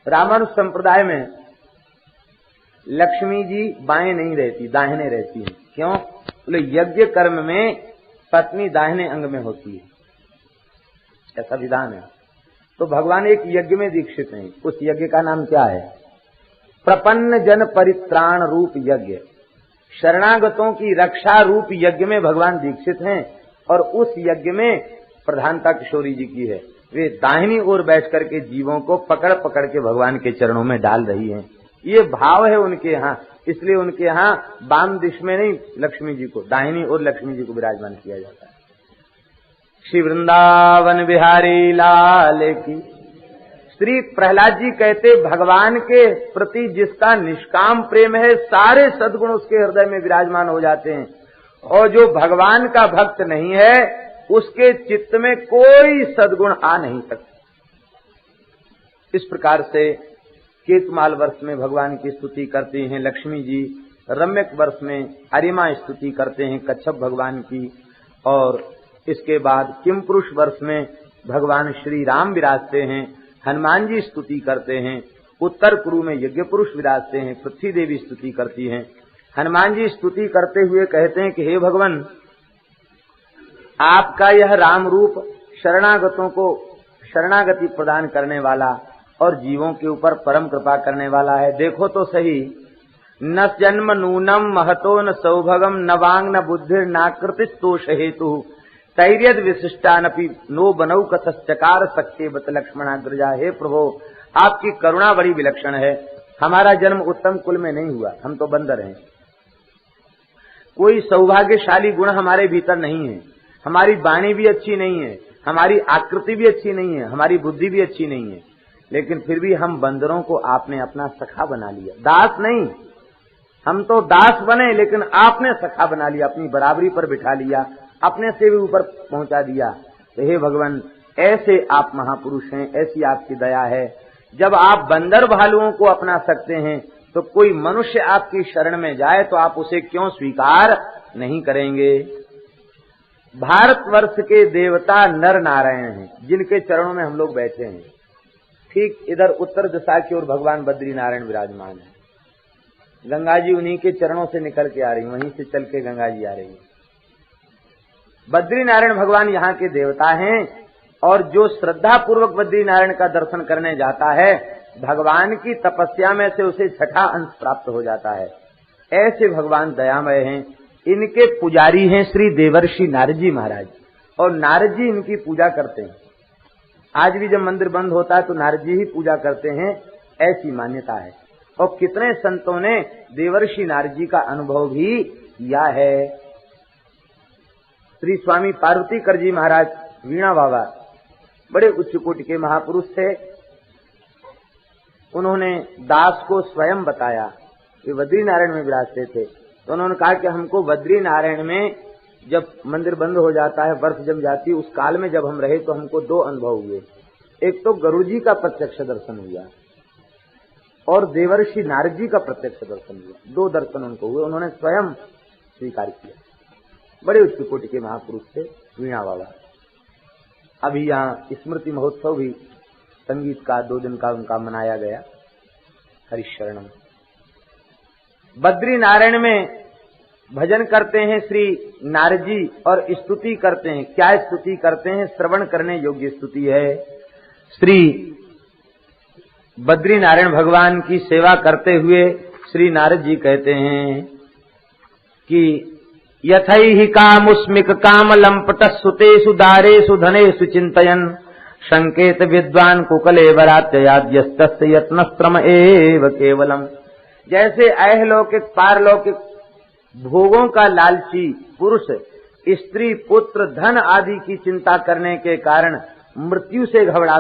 S1: रामानुज संप्रदाय में लक्ष्मी जी बाएं नहीं रहती, दाहिने रहती है। क्यों? बोले यज्ञ कर्म में पत्नी दाहिने अंग में होती है, ऐसा विधान है। तो भगवान एक यज्ञ में दीक्षित हैं। उस यज्ञ का नाम क्या है? प्रपन्न जन परित्राण रूप यज्ञ। शरणागतों की रक्षा रूप यज्ञ में भगवान दीक्षित हैं और उस यज्ञ में प्रधानता किशोरी जी की है। वे दाहिनी ओर बैठ करके जीवों को पकड़ पकड़ के भगवान के चरणों में डाल रही हैं। ये भाव है उनके यहाँ, इसलिए उनके यहाँ वाम दिश में नहीं लक्ष्मी जी को, दाहिनी ओर लक्ष्मी जी को विराजमान किया जाता है। श्री वृंदावन बिहारी लाल की। श्री प्रहलाद जी कहते भगवान के प्रति जिसका निष्काम प्रेम है, सारे सद्गुण उसके हृदय में विराजमान हो जाते हैं, और जो भगवान का भक्त नहीं है उसके चित्त में कोई सद्गुण आ नहीं सकता। इस प्रकार से केतमाल वर्ष में भगवान की स्तुति करती हैं लक्ष्मी जी, रम्यक वर्ष में अरिमा स्तुति करते हैं कच्छप भगवान की, और इसके बाद किम पुरुष वर्ष में भगवान श्री राम विराजते हैं, हनुमान जी स्तुति करते हैं, उत्तर कुरु में यज्ञ पुरुष विराजते हैं, पृथ्वी देवी स्तुति करती हैं। हनुमान जी स्तुति करते हुए कहते हैं कि हे भगवान, आपका यह राम रूप शरणागतों को शरणागति प्रदान करने वाला और जीवों के ऊपर परम कृपा करने वाला है। देखो तो सही, न जन्म नूनम महतो न सौभगम न वांग न बुद्धिर नाकृतित तोष हेतु तैर्यद विशिष्टानपि नो बनौ कतश्चकार सक्के बत लक्ष्मणाग्रजा। हे प्रभु, आपकी करुणा बड़ी विलक्षण है। हमारा जन्म उत्तम कुल में नहीं हुआ, हम तो बंदर हैं। कोई सौभाग्यशाली गुण हमारे भीतर नहीं है, हमारी वाणी भी अच्छी नहीं है, हमारी आकृति भी अच्छी नहीं है, हमारी बुद्धि भी अच्छी नहीं है, लेकिन फिर भी हम बंदरों को आपने अपना सखा बना लिया। दास नहीं, हम तो दास बने, लेकिन आपने सखा बना लिया, अपनी बराबरी पर बिठा लिया, अपने से भी ऊपर पहुंचा दिया। तो हे भगवान, ऐसे आप महापुरुष हैं, ऐसी आपकी दया है। जब आप बंदर भालुओं को अपना सकते हैं तो कोई मनुष्य आपकी शरण में जाए तो आप उसे क्यों स्वीकार नहीं करेंगे? भारतवर्ष के देवता नर नारायण हैं, जिनके चरणों में हम लोग बैठे हैं। ठीक इधर उत्तर दिशा की ओर भगवान बद्री नारायण विराजमान है। गंगा जी उन्हीं के चरणों से निकल के आ रही, वहीं से चल के गंगा जी आ रही है। बद्री नारायण भगवान यहाँ के देवता हैं, और जो श्रद्धा पूर्वक बद्री नारायण का दर्शन करने जाता है, भगवान की तपस्या में से उसे छठा अंश प्राप्त हो जाता है। ऐसे भगवान दयामय हैं। इनके पुजारी हैं श्री देवर्षि नारद जी महाराज, और नारद जी इनकी पूजा करते हैं। आज भी जब मंदिर बंद होता है तो नारद जी ही पूजा करते हैं, ऐसी मान्यता है। और कितने संतों ने देवर्षि नारद जी का अनुभव भी किया है। श्री स्वामी पार्वती कर जी महाराज वीणा बाबा बड़े उच्च कोटि के महापुरुष थे। उन्होंने दास को स्वयं बताया, वे बद्री नारायण में विराजते थे, तो उन्होंने कहा कि हमको बद्री नारायण में जब मंदिर बंद हो जाता है, बर्फ जम जाती, उस काल में जब हम रहे तो हमको दो अनुभव हुए। एक तो गरुड़ जी का प्रत्यक्ष दर्शन हुआ और देवर्षि नारद जी का प्रत्यक्ष दर्शन हुआ। दो दर्शन उनको हुए, उन्होंने स्वयं स्वीकार किया। बड़े उच्च कोटि के महापुरुष थे वीणा बाबा। अभी यहाँ स्मृति महोत्सव भी संगीत का 2 दिन का उनका मनाया गया हरिशरणम। बद्री नारायण में भजन करते हैं श्री नारद जी और स्तुति करते हैं। क्या स्तुति करते हैं? श्रवण करने योग्य स्तुति है। श्री बद्री नारायण भगवान की सेवा करते हुए श्री नारद जी कहते हैं कि यथैहि कामुस्मिक काम लंपट सुतेषु दारेषु धनेषु चिंतयन् संकेत विद्वान कुकले बरात्ययाद्यस्तस्य यत्नस्त्रम एव केवलम। जैसे अहलौकिक पारलौकिक भोगों का लालची पुरुष स्त्री पुत्र धन आदि की चिंता करने के कारण मृत्यु से घबरा